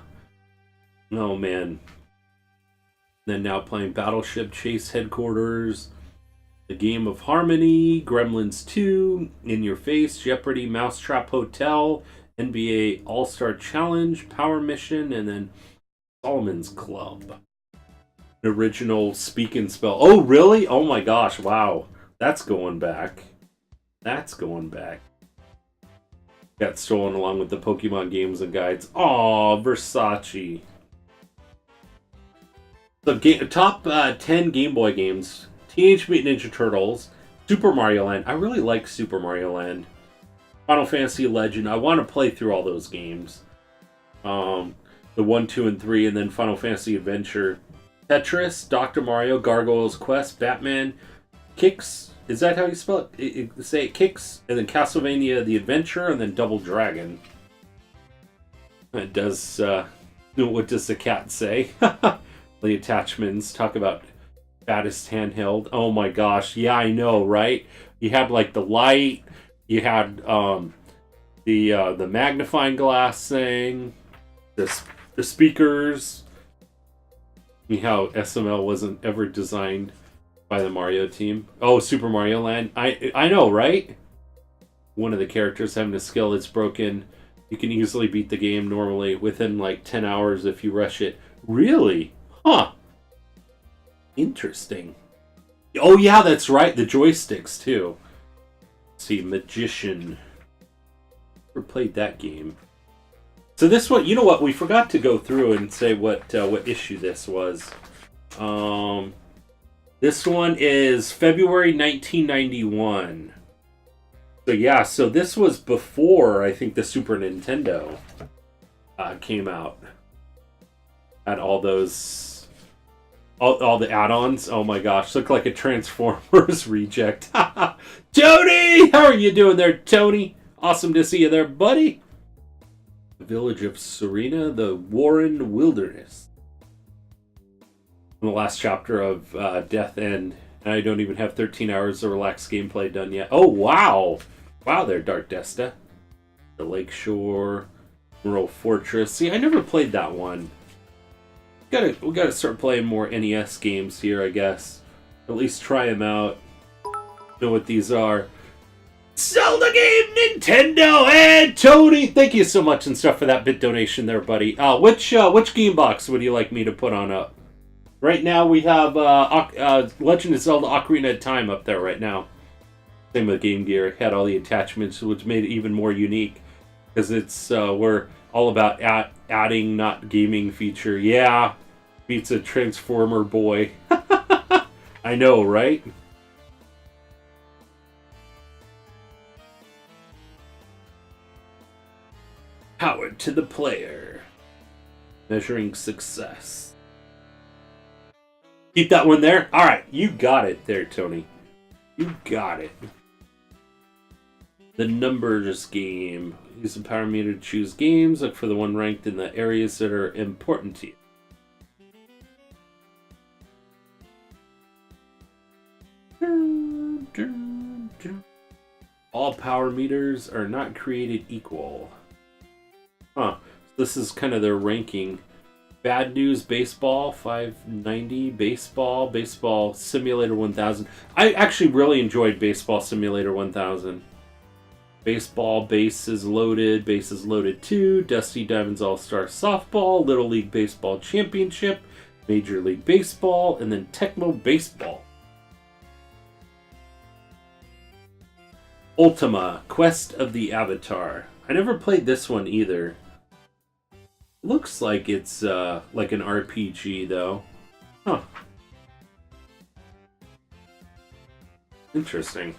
Oh, man. Then now playing Battleship Chase Headquarters, The Game of Harmony, Gremlins 2, In Your Face, Jeopardy, Mousetrap Hotel, NBA All-Star Challenge, Power Mission, and then Solomon's Club. An original Speak and Spell. Oh, really? Oh my gosh, wow. That's going back. That's going back. Got stolen along with the Pokemon games and guides. Aw, Versace. So, top 10 Game Boy games. Teenage Mutant Ninja Turtles. Super Mario Land. I really like Super Mario Land. Final Fantasy Legend. I want to play through all those games. The 1, 2, and 3, and then Final Fantasy Adventure. Tetris, Dr. Mario, Gargoyle's Quest, Batman, Kicks. Is that how you spell it? Say it, Kicks, and then Castlevania The Adventure, and then Double Dragon. It does, what does the cat say? The attachments, talk about fattest handheld. Oh my gosh, yeah, I know, right? You had like the light, you had the magnifying glass thing, the speakers. How SML wasn't ever designed by the Mario team. Oh, Super Mario Land. I know, right? One of the characters having a skill that's broken. You can easily beat the game normally within like 10 hours if you rush it. Really? Huh. Interesting. Oh yeah, that's right. The joysticks too. Let's see, Magician. Never played that game. So this one, you know what? We forgot to go through and say what issue this was. This one is February 1991. So yeah, so this was before I think the Super Nintendo came out. Had all those, all the add-ons. Oh my gosh, look like a Transformers reject. Tony, how are you doing there, Tony? Awesome to see you there, buddy. The village of Serena, the Warren Wilderness. In the last chapter of Death End. And I don't even have 13 hours of relaxed gameplay done yet. Oh, wow. Wow there, Dark Desta. The Lakeshore, Rural Fortress. See, I never played that one. We gotta start playing more NES games here, I guess. At least try them out. Know what these are. Zelda game, Nintendo, and Tony. Thank you so much and stuff for that bit donation there, buddy. Which game box would you like me to put on up? Right now we have Legend of Zelda Ocarina of Time up there right now. Same with Game Gear. It had all the attachments, which made it even more unique. Because it's we're all about adding, not gaming feature. Yeah, beats a Transformer boy. I know, right? Power to the player. Measuring success. Keep that one there. All right, you got it there, Tony. You got it. The numbers game. Use the power meter to choose games. Look for the one ranked in the areas that are important to you. All power meters are not created equal. Huh. This is kind of their ranking. Bad News Baseball 590, Baseball Simulator 1000. I actually really enjoyed Baseball Simulator 1000. Baseball Bases Loaded 2, Dusty Diamonds All-Star Softball, Little League Baseball Championship, Major League Baseball, and then Tecmo Baseball. Ultima, Quest of the Avatar. I never played this one either. Looks like it's like an RPG, though. Huh. Interesting.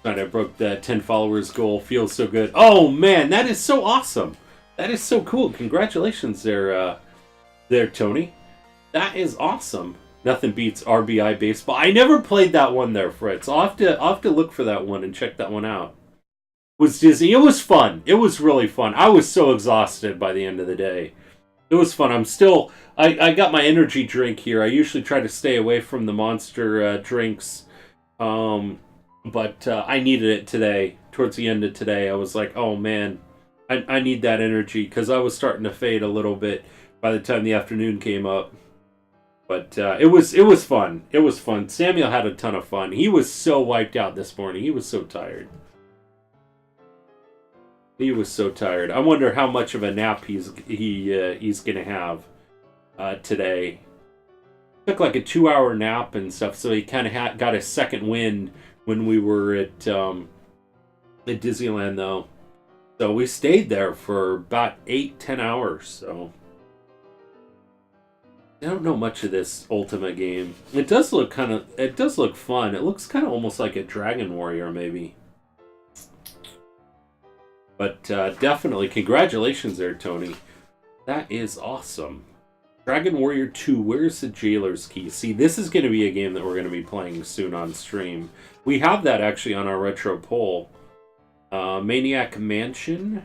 Glad I broke that 10 followers goal. Feels so good. Oh, man, that is so awesome. That is so cool. Congratulations there, Tony. That is awesome. Nothing beats RBI Baseball. I never played that one there, Fritz. I'll have to look for that one and check that one out. Was Disney. It was fun. It was really fun. I was so exhausted by the end of the day. It was fun. I got my energy drink here. I usually try to stay away from the Monster drinks. But I needed it today. Towards the end of today, I was like, oh man, I need that energy because I was starting to fade a little bit by the time the afternoon came up. But it was fun. It was fun. Samuel had a ton of fun. He was so wiped out this morning. He was so tired. He was so tired. I wonder how much of a nap he's gonna have today. Took like a 2-hour nap and stuff, so he kind of got a second wind when we were at Disneyland, though. So we stayed there for about 8-10 hours. So I don't know much of this Ultima game. It does look fun. It looks kind of almost like a Dragon Warrior, maybe. But definitely, congratulations there, Tony. That is awesome. Dragon Warrior 2, where's the Jailer's Key? See, this is going to be a game that we're going to be playing soon on stream. We have that actually on our retro poll. Maniac Mansion.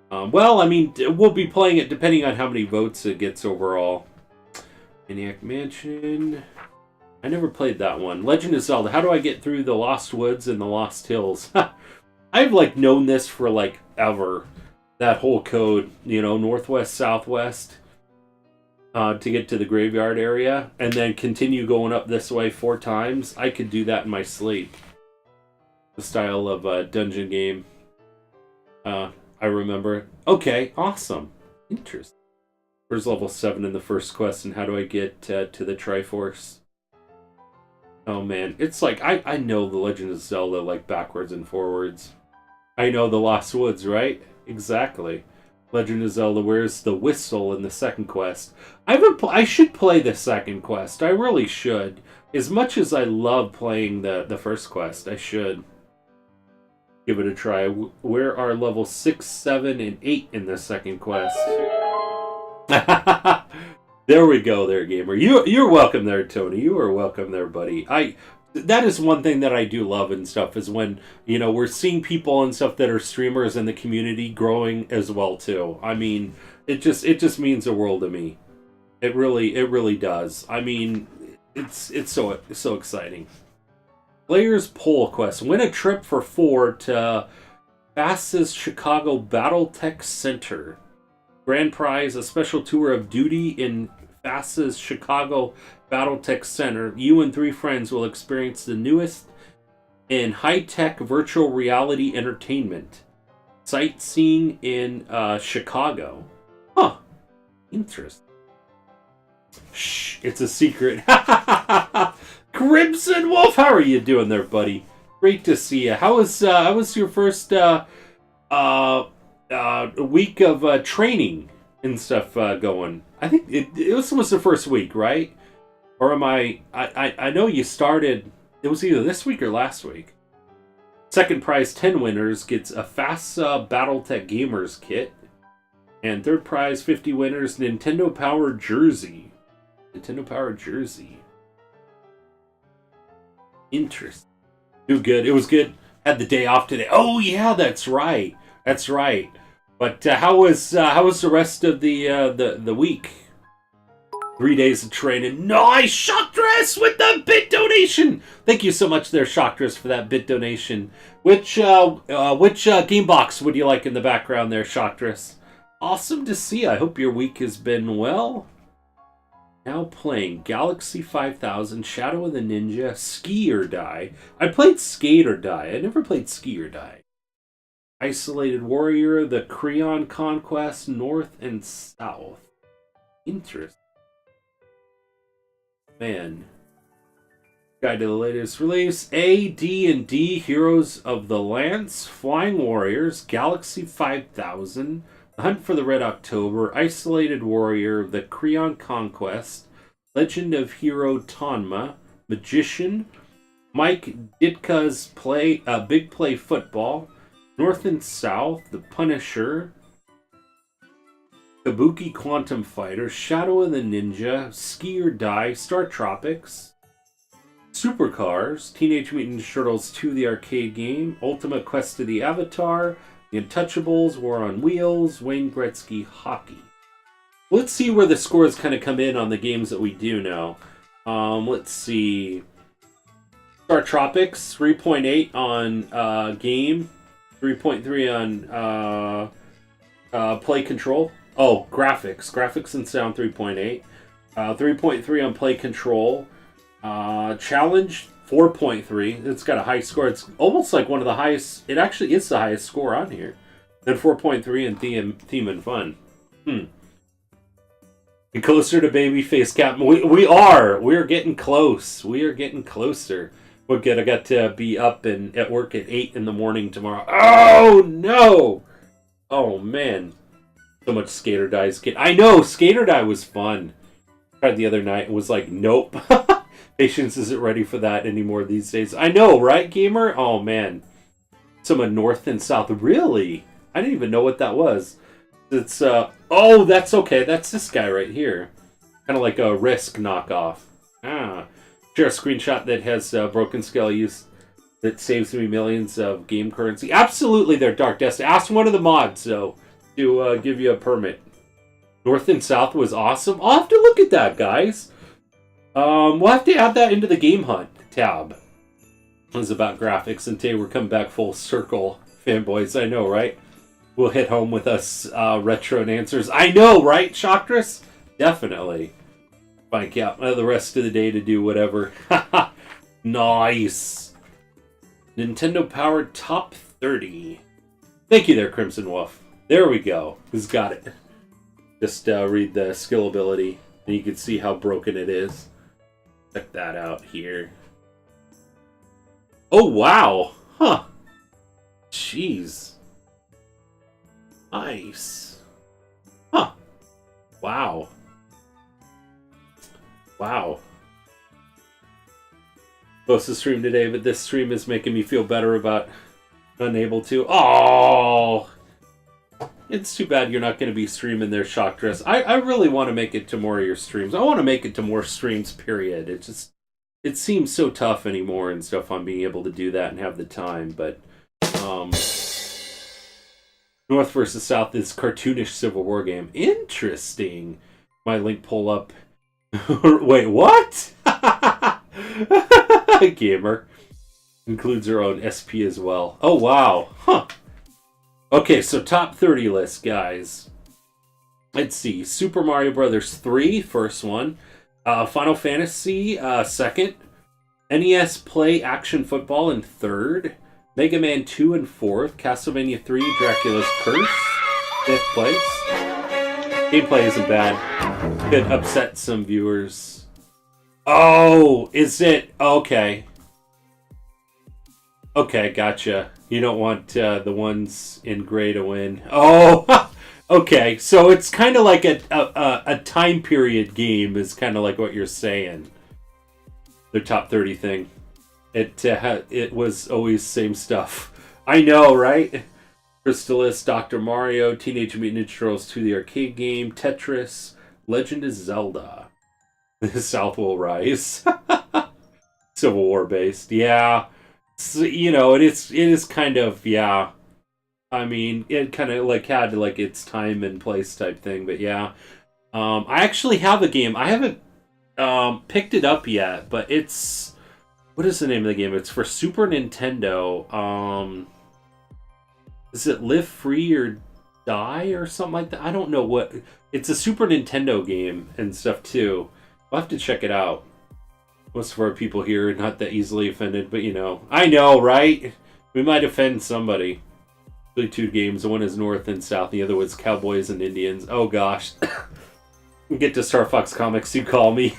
Well, I mean, we'll be playing it depending on how many votes it gets overall. Maniac Mansion. I never played that one. Legend of Zelda. How do I get through the Lost Woods and the Lost Hills? I've like known this for like ever. That whole code, northwest, southwest, to get to the graveyard area, and then continue going up this way 4 times. I could do that in my sleep. The style of dungeon game. I remember. Okay, awesome. Interesting. Where's level 7 in the first quest, and how do I get to the Triforce? Oh man, it's like, I know the Legend of Zelda like backwards and forwards. I know the Lost Woods, right? Exactly. Legend of Zelda, Where's the Whistle in the second quest. I should play the second quest. I really should. As much as I love playing the first quest, I should give it a try. Where are level 6, 7, and 8 in the second quest? There we go there, gamer. You're welcome there, Tony. You are welcome there, buddy. That is one thing that I do love and stuff, is when, we're seeing people and stuff that are streamers in the community growing as well too. I mean, it just means the world to me. It really does. I mean, it's so exciting. Players Poll Quest. Win a trip for 4 to FAST's Chicago Battletech Center. Grand prize, a special tour of duty in FAST's Chicago Battletech Center. You and 3 friends will experience the newest in high-tech virtual reality entertainment. Sightseeing in Chicago. Huh. Interesting. Shh, it's a secret. Crimson Wolf, how are you doing there, buddy? Great to see you. How was your first week of training and stuff going? I think it was the first week, right? Or am I know you started, it was either this week or last week. Second prize, 10 winners gets a FASA Battletech Gamers kit. And third prize, 50 winners, Nintendo Power jersey. Nintendo Power jersey. Interesting. It was good. It was good. Had the day off today. Oh yeah, that's right. That's right. But how was the rest of the week? 3 days of training. Nice, Shockdress with the bit donation. Thank you so much there, Shockdress, for that bit donation. Which game box would you like in the background there, Shockdress? Awesome to see. I hope your week has been well. Now playing Galaxy 5000, Shadow of the Ninja, Ski or Die. I played Skate or Die. I never played Ski or Die. Isolated Warrior, The Creon Conquest, North and South. Interesting. Man. Guide to the latest release. A, D, and D, Heroes of the Lance, Flying Warriors, Galaxy 5000, The Hunt for the Red October, Isolated Warrior, The Creon Conquest, Legend of Hero Tonma, Magician, Mike Ditka's Big Play Football, North and South, The Punisher, Kabuki Quantum Fighter, Shadow of the Ninja, Ski or Die, Star Tropics, Supercars, Teenage Mutant Ninja Turtles 2 the arcade game, Ultimate Quest of the Avatar, The Untouchables, War on Wheels, Wayne Gretzky Hockey. Let's see where the scores kind of come in on the games that we do know. Let's see. Star Tropics, 3.8 on game, 3.3 on play control. Oh, graphics and sound, 3.8. 3.3 on play control. Challenge, 4.3. It's got a high score. It's almost like one of the highest. It actually is the highest score on here. Then 4.3 in theme and fun. Get closer to Babyface Captain. We are. We're getting close. We are getting closer. We're good. I got to be up and at work at 8 in the morning tomorrow. Oh no! Oh man. So much Skate or Die. I know, Skate or Die was fun. Tried the other night and was like, nope. Patience isn't ready for that anymore these days. I know, right, gamer? Oh man. Some of North and South. Really? I didn't even know what that was. It's, oh, that's okay. That's this guy right here. Kind of like a Risk knockoff. Share a screenshot that has Broken Skull use that saves me millions of game currency. Absolutely there, Dark Destiny. Ask one of the mods, though, to give you a permit. North and South was awesome. I'll have to look at that, guys. We'll have to add that into the Game Hunt tab. It was about graphics, and today we're coming back full circle, fanboys. I know, right? We'll hit home with us retro answers. I know, right, Shocktress? Definitely. Find out the rest of the day to do whatever. Nice. Nintendo Powered Top 30. Thank you there, Crimson Wolf. There we go. Who's got it? Just read the skill ability, and you can see how broken it is. Check that out here. Oh, wow. Huh. Jeez. Nice. Wow. Wow. Supposed to stream today, but this stream is making me feel better about unable to. Oh! It's too bad you're not going to be streaming their shock dress. I really want to make it to more of your streams. I want to make it to more streams, period. It seems so tough anymore and stuff on being able to do that and have the time, but North versus South is cartoonish Civil War game. Interesting. My link pull up. Wait, what? Gamer. Includes her own SP as well. Oh, wow. Huh. Okay, so top 30 list, guys. Let's see. Super Mario Brothers 3, first one. Final Fantasy, second. NES Play Action Football in third. Mega Man 2 in fourth. Castlevania 3, Dracula's Curse, fifth place. Gameplay isn't bad. Could upset some viewers. Oh, is it? Okay. Okay, gotcha. You don't want the ones in gray to win. Oh, okay. So it's kind of like a time period game is kind of like what you're saying. Their top 30 thing. It was always same stuff. I know, right? Crystalis, Dr. Mario, Teenage Mutant Ninja Turtles 2, the arcade game, Tetris, Legend of Zelda. South Will Rise. Civil War based. Yeah. So, you know, it is kind of, yeah. I mean, it kind of like had like its time and place type thing, but yeah. I actually have a game. I haven't picked it up yet, but it's, what is the name of the game? It's for Super Nintendo. Is it Live Free or Die or something like that? I don't know what. It's a Super Nintendo game and stuff too. I'll have to check it out. Most of our people here are not that easily offended, but you know. I know, right? We might offend somebody. Really two games. One is North and South. The other was Cowboys and Indians. Oh gosh. Get to Star Fox Comics, you call me.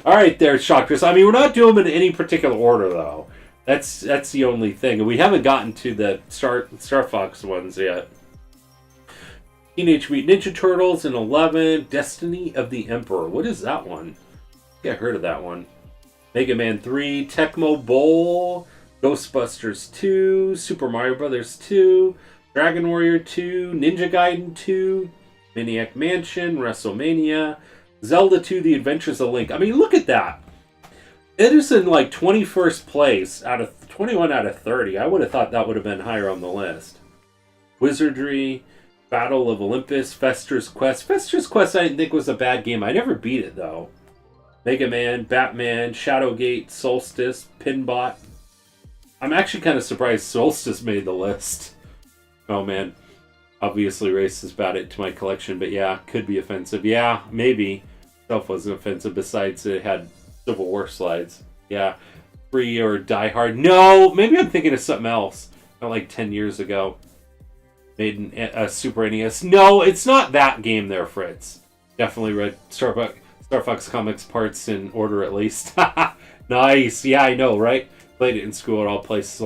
Alright there, Shockers. I mean, we're not doing them in any particular order, though. That's the only thing. We haven't gotten to the Star Fox ones yet. Teenage Mutant Ninja Turtles in 11. Destiny of the Emperor. What is that one? I think I heard of that one. Mega Man 3. Tecmo Bowl. Ghostbusters 2. Super Mario Brothers 2. Dragon Warrior 2. Ninja Gaiden 2. Maniac Mansion. WrestleMania. Zelda 2, The Adventures of Link. I mean, look at that. It is in like 21st place out of 21 out of 30. I would have thought that would have been higher on the list. Wizardry, Battle of Olympus, Fester's Quest. Fester's Quest I didn't think was a bad game. I never beat it though. Mega Man, Batman, Shadowgate, Solstice, Pinbot. I'm actually kind of surprised Solstice made the list. Oh man. Obviously racist about it to my collection, but yeah, could be offensive. Yeah, maybe. Itself wasn't offensive, besides it had Civil War slides. Yeah. Free or Die Hard. No! Maybe I'm thinking of something else. Not like 10 years ago. Made a Super NES. No, it's not that game there, Fritz. Definitely read Star Fox Comics parts in order at least. Nice. Yeah, I know, right? Played it in school at all places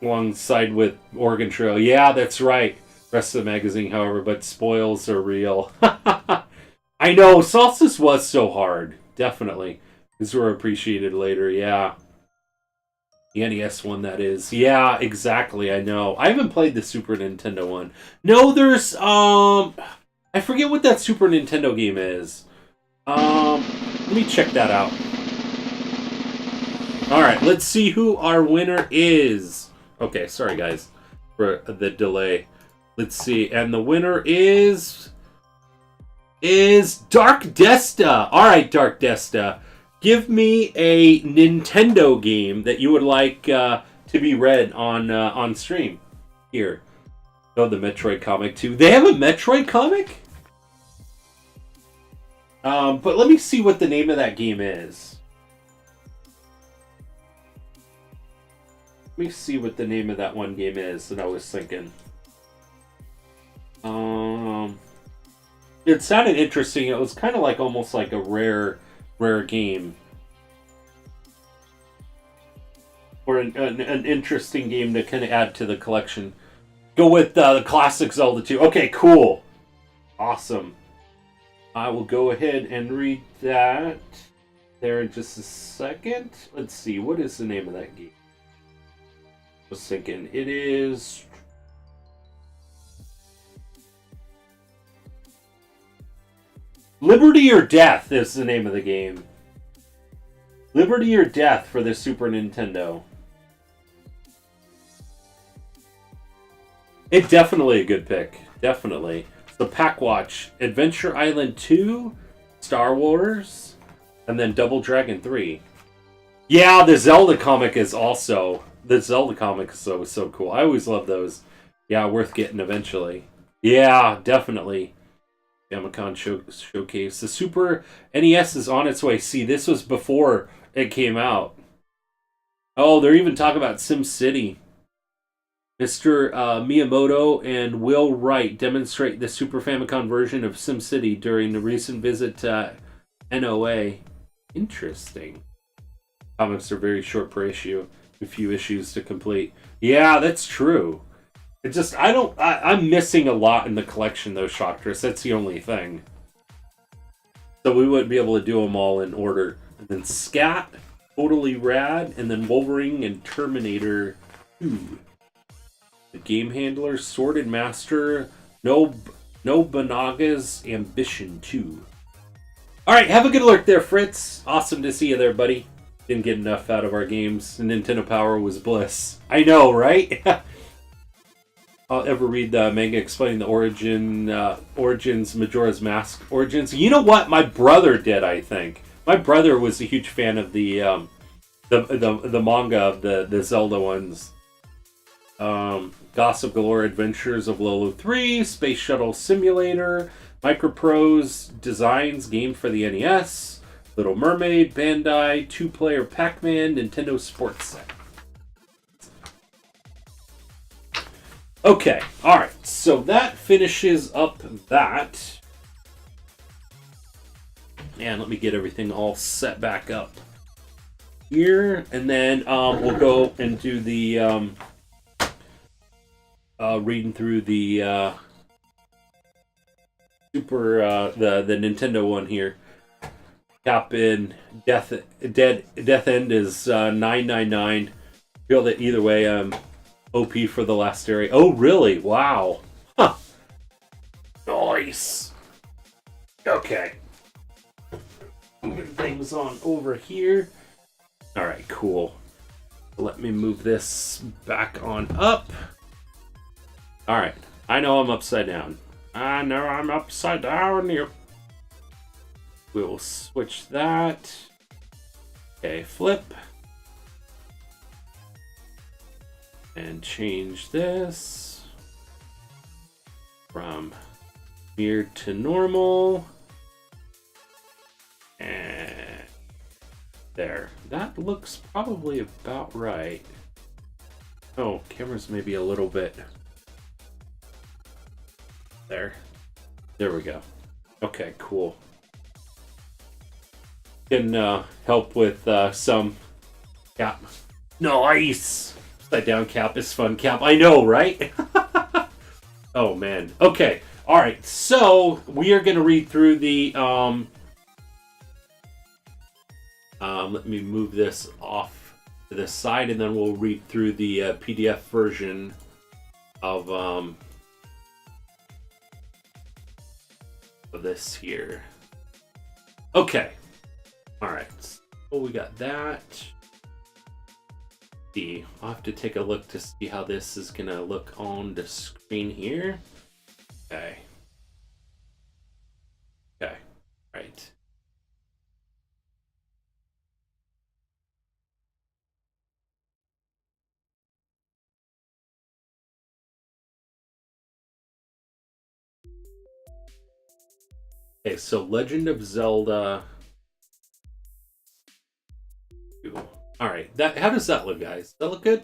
alongside with Oregon Trail. Yeah, that's right. Rest of the magazine, however, but spoils are real. I know, Solstice was so hard. Definitely. These were appreciated later, yeah. The NES one, that is. Yeah, exactly, I know. I haven't played the Super Nintendo one. No, there's, I forget what that Super Nintendo game is. Let me check that out. Alright, let's see who our winner is. Okay, sorry guys for the delay. Let's see, and the winner is Dark Desta. All right, Dark Desta, give me a Nintendo game that you would like to be read on stream. Here, oh, the Metroid comic too. They have a Metroid comic. But let me see what the name of that game is. Let me see what the name of that one game is that I was thinking. It sounded interesting. It was kind of like almost like a rare game. Or an interesting game to kind of add to the collection. Go with the classic Zelda 2. Okay, cool. Awesome. I will go ahead and read that there in just a second. Let's see, what is the name of that game? I was thinking it is Liberty or Death is the name of the game. Liberty or Death for the Super Nintendo. It's definitely a good pick. Definitely. The Packwatch, Adventure Island 2, Star Wars, and then Double Dragon 3. Yeah, the Zelda comic is also... The Zelda comic is so cool. I always love those. Yeah, worth getting eventually. Yeah, definitely. Famicom Showcase. The Super NES is on its way. See, this was before it came out. Oh, they're even talking about SimCity. Mr. Miyamoto and Will Wright demonstrate the Super Famicom version of SimCity during the recent visit to NOA. Interesting. Comics are very short per issue. A few issues to complete. Yeah, that's true. It just, I'm missing a lot in the collection though, Shocktress. That's the only thing. So we wouldn't be able to do them all in order. And then Scat, Totally Rad, and then Wolverine and Terminator 2. The Game Handler, Sworded Master, Nobunaga's Ambition 2. Alright, have a good alert there, Fritz. Awesome to see you there, buddy. Didn't get enough out of our games. Nintendo Power was bliss. I know, right? I'll ever read the manga explaining the origins, Majora's Mask origins. You know what? My brother did, I think. My brother was a huge fan of the manga of the Zelda ones. Gossip Galore Adventures of Lolo 3, Space Shuttle Simulator, Microprose Designs game for the NES, Little Mermaid, Bandai, 2-player Pac-Man, Nintendo Sports Set. Okay, alright, so that finishes up that. And let me get everything all set back up here, and then we'll go and do the reading through the the Nintendo one here. Captain Death End is 999. Feel that either way, OP for the last area. Oh, really? Wow. Huh. Nice. Okay. Moving things on over here. All right, cool. Let me move this back on up. All right. I know I'm upside down. I know I'm upside down here. We will switch that. Okay, flip. And change this from mirror to normal. And there. That looks probably about right. Oh, camera's maybe a little bit. There. There we go. Okay, cool. Can help with some cap. Nice! Upside down cap is fun cap. I know, right? Oh, man. Okay. Alright, so we are going to read through the... let me move this off to the side, and then we'll read through the PDF version of this here. Okay. All right. So we got that. See, I'll have to take a look to see how this is gonna look on the screen here. Okay. Okay. Right. Okay, so Legend of Zelda. All right, how does that look, guys? Does that look good?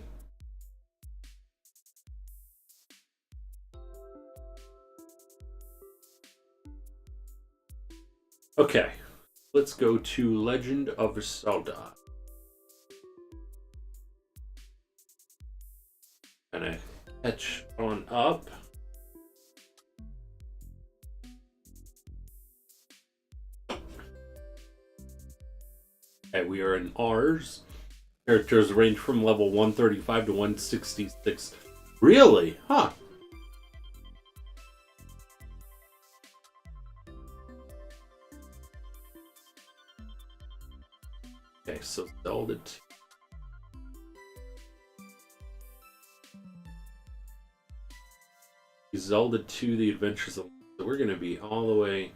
Okay, let's go to Legend of Zelda. Gonna catch on up. Okay, we are in R's. Characters range from level 135 to 166. Really? Huh. Okay, so Zelda 2. Zelda 2, The Adventures of Link. So we're going to be all the way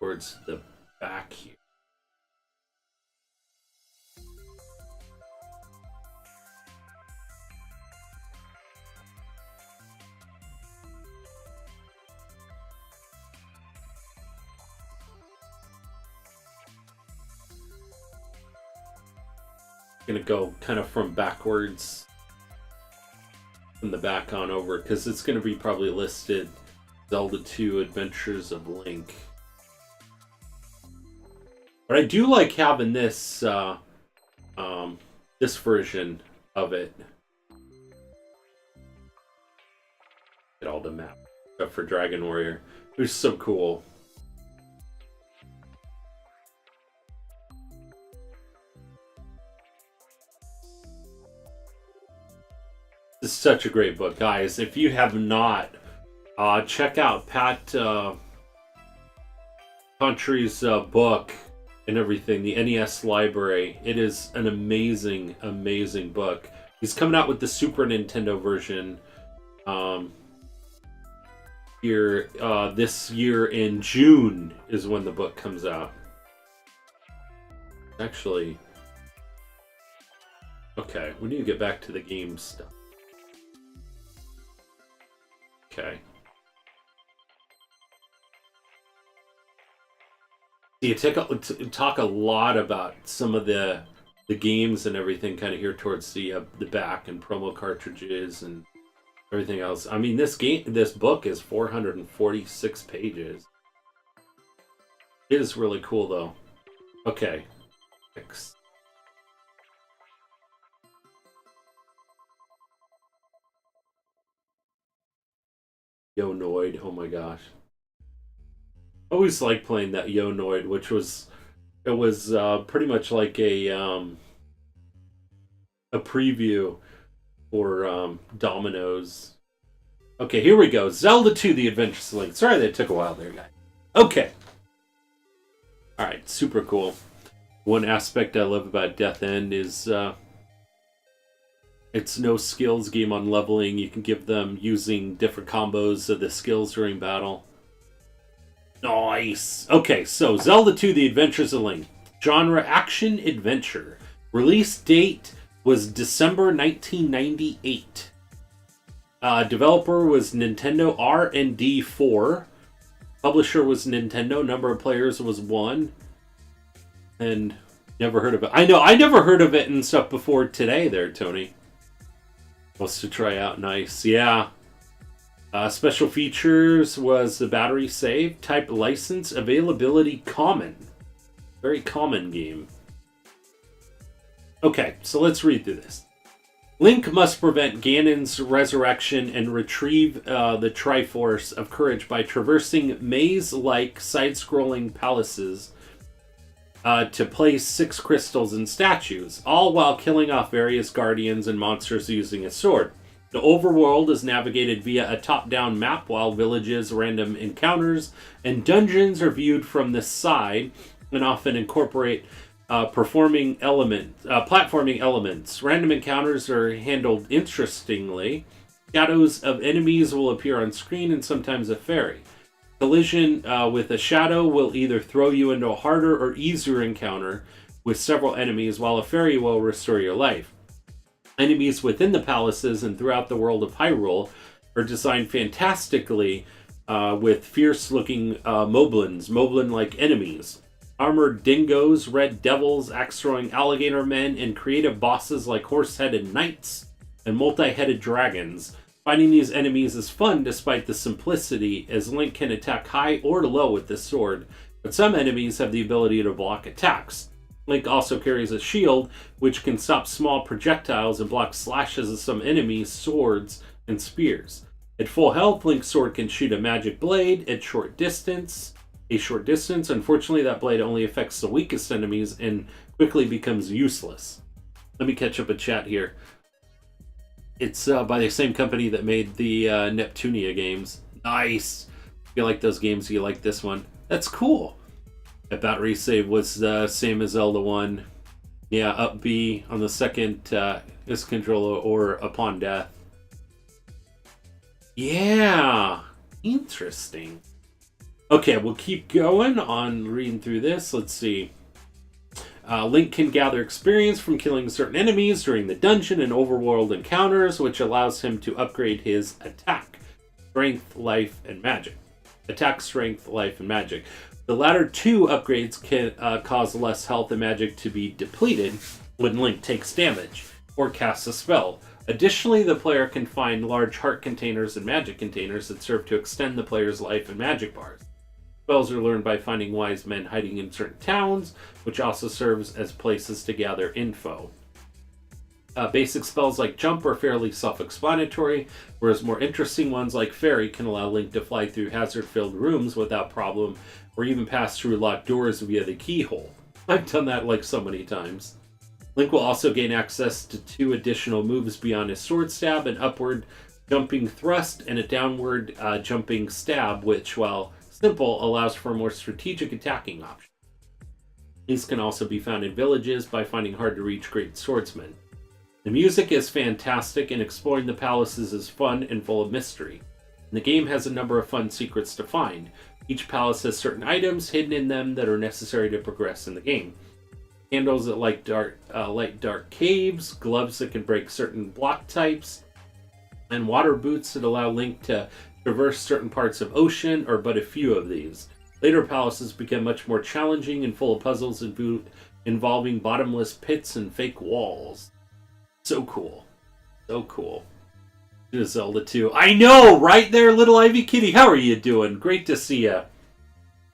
towards the back here. Going to go kind of from backwards from the back on over, because it's going to be probably listed Zelda 2 Adventures of Link. But I do like having this this version of it. Get all the map stuff for Dragon Warrior. It was so cool. This is such a great book, guys. If you have not, check out Pat Contry's book and everything, the NES library. It is an amazing, amazing book. He's coming out with the Super Nintendo version here this year in June is when the book comes out. Actually, okay, we need to get back to the game stuff. Okay. You talk a lot about some of the games and everything kind of here towards the back, and promo cartridges and everything else. I mean, this book is 446 pages. It is really cool though. Okay. Next. Yo Noid, oh my gosh. I always liked playing that Yo Noid, which was pretty much like a preview for Dominoes. Okay, here we go. Zelda 2, The Adventures of Link. Sorry that took a while there, guys. Okay. Alright, super cool. One aspect I love about Death End is it's no skills game on leveling. You can give them using different combos of the skills during battle. Nice! Okay, so Zelda 2, The Adventures of Link. Genre, action, adventure. Release date was December 1998. Developer was Nintendo R&D 4. Publisher was Nintendo. Number of players was 1. And never heard of it. I know, I never heard of it and stuff before today there, Tony. Wants to try out. Nice. Yeah. Special features was the battery save, type license, availability common. Very common game. Okay, so let's read through this. Link must prevent Ganon's resurrection and retrieve the Triforce of Courage by traversing maze-like side-scrolling palaces to place 6 crystals and statues, all while killing off various guardians and monsters using a sword. The overworld is navigated via a top-down map, while villages, random encounters, and dungeons are viewed from the side and often incorporate platforming elements. Random encounters are handled interestingly. Shadows of enemies will appear on screen, and sometimes a fairy. Collision with a shadow will either throw you into a harder or easier encounter with several enemies, while a fairy will restore your life. Enemies within the palaces and throughout the world of Hyrule are designed fantastically with fierce-looking moblin-like enemies. Armored dingoes, red devils, axe-throwing alligator men, and creative bosses like horse-headed knights and multi-headed dragons. Fighting these enemies is fun despite the simplicity, as Link can attack high or low with this sword, but some enemies have the ability to block attacks. Link also carries a shield, which can stop small projectiles and block slashes of some enemies' swords and spears. At full health, Link's sword can shoot a magic blade at short distance. a short distance. Unfortunately, that blade only affects the weakest enemies and quickly becomes useless. Let me catch up a chat here. It's by the same company that made the Neptunia games. Nice. If you like those games, you like this one. That's cool. That battery save was the same as Zelda 1. Yeah, up B on the second is controller or upon death. Yeah, interesting. Okay, we'll keep going on reading through this. Let's see. Link can gather experience from killing certain enemies during the dungeon and overworld encounters, which allows him to upgrade his attack, strength, life, and magic. Attack, strength, life, and magic. The latter two upgrades can cause less health and magic to be depleted when Link takes damage or casts a spell. Additionally, the player can find large heart containers and magic containers that serve to extend the player's life and magic bars. Spells are learned by finding wise men hiding in certain towns, which also serves as places to gather info. Basic spells like Jump are fairly self-explanatory, whereas more interesting ones like Fairy can allow Link to fly through hazard-filled rooms without problem, or even pass through locked doors via the keyhole. I've done that like so many times. Link will also gain access to 2 additional moves beyond his sword stab, an upward jumping thrust and a downward jumping stab, which, while simple, allows for a more strategic attacking option. These can also be found in villages by finding hard-to-reach great swordsmen. The music is fantastic, and exploring the palaces is fun and full of mystery. And the game has a number of fun secrets to find. Each palace has certain items hidden in them that are necessary to progress in the game. Candles that light dark caves, gloves that can break certain block types, and water boots that allow Link to traverse certain parts of ocean, or but a few of these. Later palaces become much more challenging and full of puzzles involving bottomless pits and fake walls. So cool. So cool. Zelda 2. I know, right there, little Ivy Kitty. How are you doing? Great to see ya.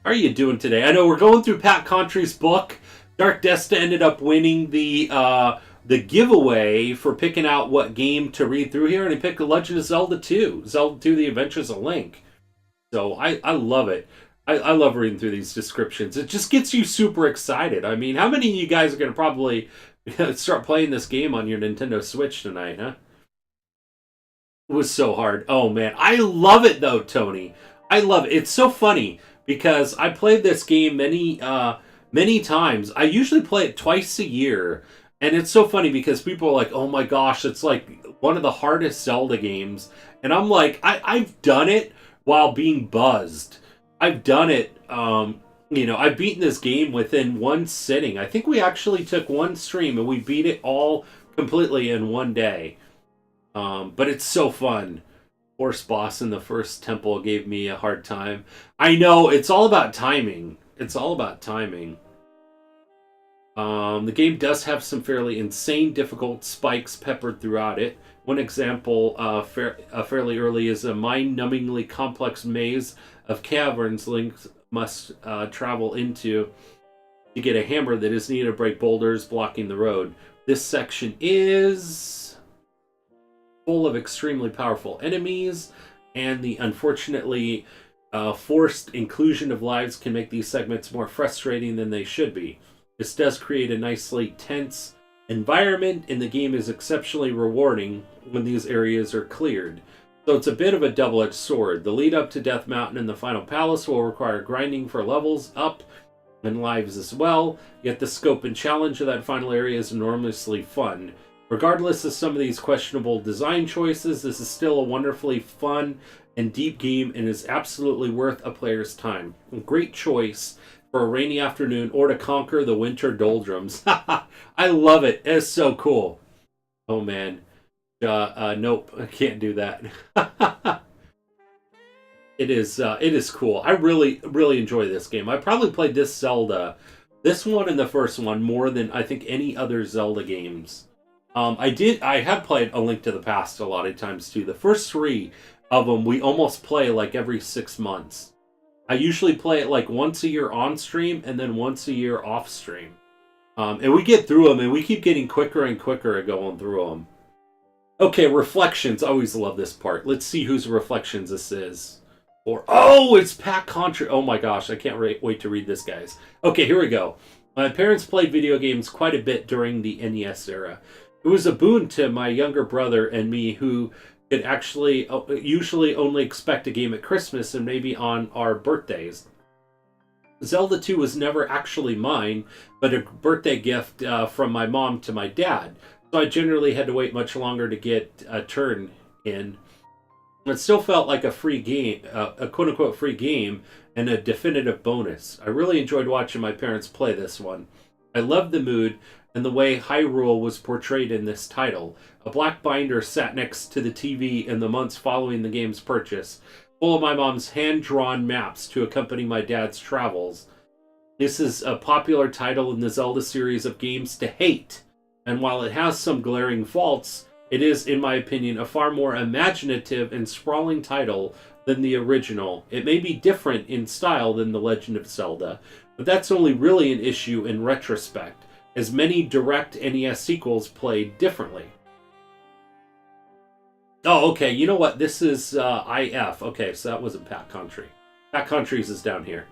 How are you doing today? I know we're going through Pat Contry's book. Dark Desta ended up winning the giveaway for picking out what game to read through here, and he picked The Legend of Zelda 2. Zelda 2, The Adventures of Link. So I love it. I love reading through these descriptions. It just gets you super excited. I mean, how many of you guys are going to probably start playing this game on your Nintendo Switch tonight, huh? It was so hard. Oh, man. I love it, though, Tony. I love it. It's so funny because I played this game many times. I usually play it twice a year. And it's so funny because people are like, oh my gosh, it's like one of the hardest Zelda games. And I'm like, I've done it while being buzzed. I've done it, I've beaten this game within one sitting. I think we actually took one stream and we beat it all completely in one day. But it's so fun. Horse boss in the first temple gave me a hard time. I know, it's all about timing. It's all about timing. The game does have some fairly insane difficult spikes peppered throughout it. One example fairly early is a mind-numbingly complex maze of caverns Link must travel into to get a hammer that is needed to break boulders blocking the road. This section is full of extremely powerful enemies, and the unfortunately forced inclusion of lives can make these segments more frustrating than they should be. This does create a nicely tense environment, and the game is exceptionally rewarding when these areas are cleared. So it's a bit of a double-edged sword. The lead up to Death Mountain and the final palace will require grinding for levels up and lives as well, yet the scope and challenge of that final area is enormously fun. Regardless of some of these questionable design choices, this is still a wonderfully fun and deep game and is absolutely worth a player's time. A great choice for a rainy afternoon or to conquer the winter doldrums. I love it. It's so cool. Oh man. Nope, I can't do that. It is cool. I really enjoy this game. I probably played this one and the first one, more than I think any other Zelda games. I have played A Link to the Past a lot of times too. The first 3 of them we almost play like every 6 months. I usually play it like once a year on stream and then once a year off stream. And we get through them and we keep getting quicker and quicker at going through them. Okay, reflections. I always love this part. Let's see whose reflections this is. Or, oh, it's Pat Contra. Oh my gosh, I can't wait to read this, guys. Okay, here we go. My parents played video games quite a bit during the NES era. It was a boon to my younger brother and me, who could actually usually only expect a game at Christmas and maybe on our birthdays. Zelda 2 was never actually mine, but a birthday gift from my mom to my dad. So I generally had to wait much longer to get a turn in. It still felt like a free game, a quote-unquote free game, and a definitive bonus. I really enjoyed watching my parents play this one. I loved the mood and the way Hyrule was portrayed in this title. A black binder sat next to the TV in the months following the game's purchase, full of my mom's hand-drawn maps to accompany my dad's travels. This is a popular title in the Zelda series of games to hate, and while it has some glaring faults, it is, in my opinion, a far more imaginative and sprawling title than the original. It may be different in style than The Legend of Zelda, but that's only really an issue in retrospect, as many direct NES sequels played differently. Oh, okay, you know what? This is IF. Okay, so that wasn't Pat Country. Pat Country's is down here.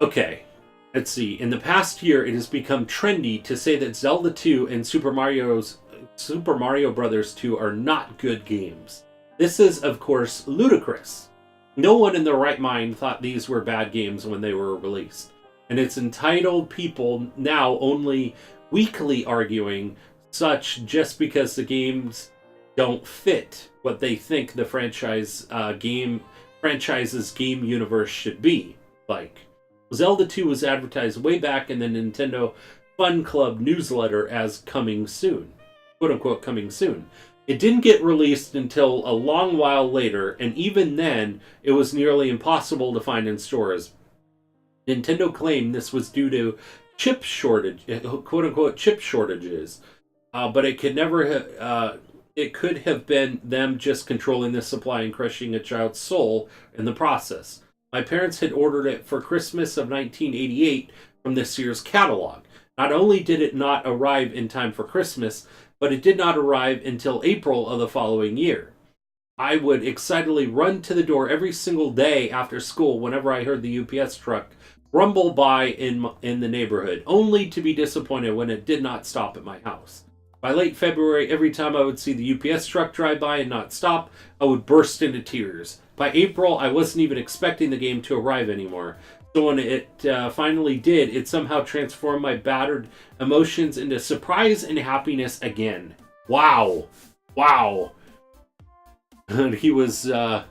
Okay, let's see. In the past year, it has become trendy to say that Zelda 2 and Super Mario Bros. 2 are not good games. This is, of course, ludicrous. No one in their right mind thought these were bad games when they were released. And it's entitled people now only weakly arguing such just because the games don't fit what they think the franchise's game universe should be like. Zelda 2 was advertised way back in the Nintendo Fun Club newsletter as coming soon. Quote-unquote coming soon. It didn't get released until a long while later, and even then, it was nearly impossible to find in stores. Nintendo claimed this was due to chip shortage, quote-unquote chip shortages, but it could never it could have been them just controlling the supply and crushing a child's soul in the process. My parents had ordered it for Christmas of 1988 from this year's catalog. Not only did it not arrive in time for Christmas, but it did not arrive until April of the following year. I would excitedly run to the door every single day after school whenever I heard the UPS truck rumble by in the neighborhood, only to be disappointed when it did not stop at my house. By late February, every time I would see the UPS truck drive by and not stop, I would burst into tears. By April, I wasn't even expecting the game to arrive anymore. So when it finally did, it somehow transformed my battered emotions into surprise and happiness again. Wow. Wow. And he was a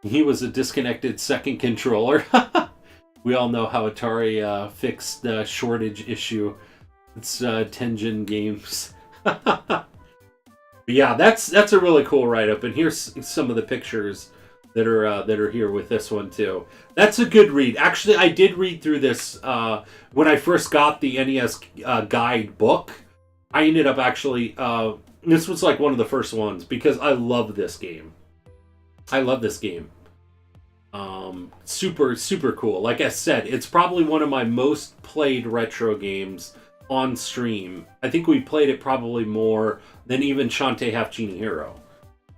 disconnected second controller. We all know how Atari fixed the shortage issue. It's Tengen Games. But yeah, that's a really cool write-up, and here's some of the pictures that are here with this one too. That's a good read. Actually, I did read through this when I first got the NES guide book. I ended up actually this was like one of the first ones because I love this game. I love this game. Super cool. Like I said, it's probably one of my most played retro games on stream. I think we played it probably more than even Shantae Half Genie Hero.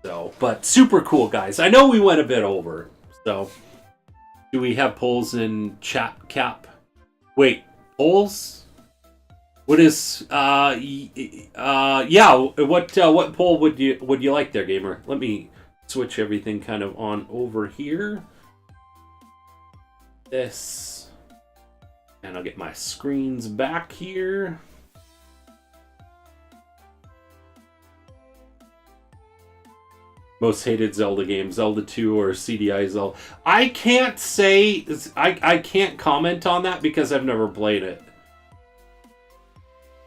So, but super cool, guys. I know we went a bit over. So, do we have polls in chat cap? Wait, polls? What is yeah, what poll would you like there, gamer? Let me switch everything kind of on over here. This. And I'll get my screens back here. Most hated Zelda game, Zelda 2 or CDI Zelda. I can't say, I can't comment on that because I've never played it.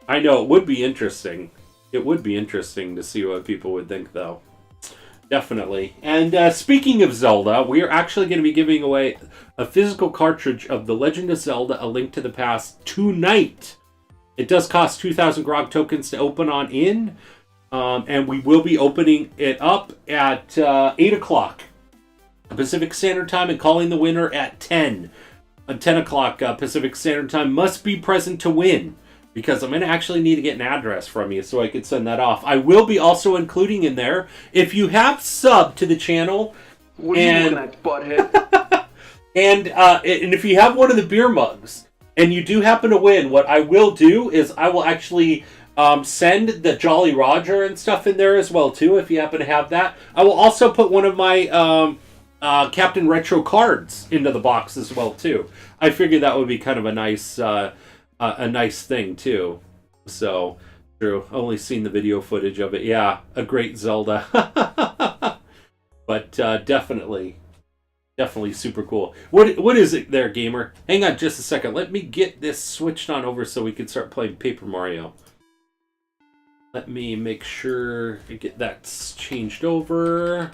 I know it would be interesting. It would be interesting to see what people would think, though. Definitely. And speaking of Zelda, we are actually going to be giving away a physical cartridge of The Legend of Zelda: A Link to the Past tonight. It does cost 2,000 Grog tokens to open on in, and we will be opening it up at 8 o'clock Pacific Standard Time and calling the winner at 10. At 10 o'clock Pacific Standard Time. Must be present to win, because I'm going to actually need to get an address from you so I could send that off. I will be also including in there, if you have subbed to the channel What are you And- looking at, butthead? And if you have one of the beer mugs and you do happen to win, what I will do is I will actually send the Jolly Roger and stuff in there as well too. If you happen to have that, I will also put one of my Captain Retro cards into the box as well too. I figured that would be kind of a nice thing too. So true. Only seen the video footage of it. Yeah, a great Zelda. But definitely super cool. What is it there, gamer? Hang on just a second. Let me get this switched on over so we can start playing Paper Mario. Let me make sure I get that changed over.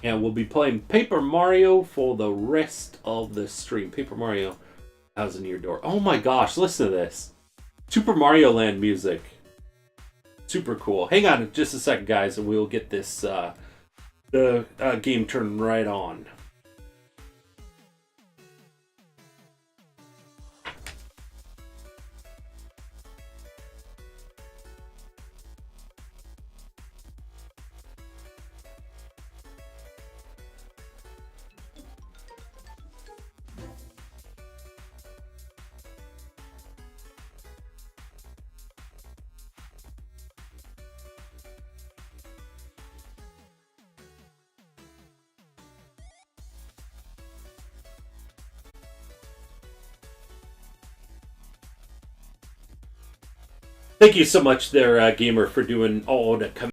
And we'll be playing Paper Mario for the rest of the stream. Paper Mario Thousand Year Door. Oh my gosh, listen to this. Super Mario Land music. Super cool. Hang on just a second, guys, and we'll get this the game turned right on. Thank you so much there, Gamer, for doing all that.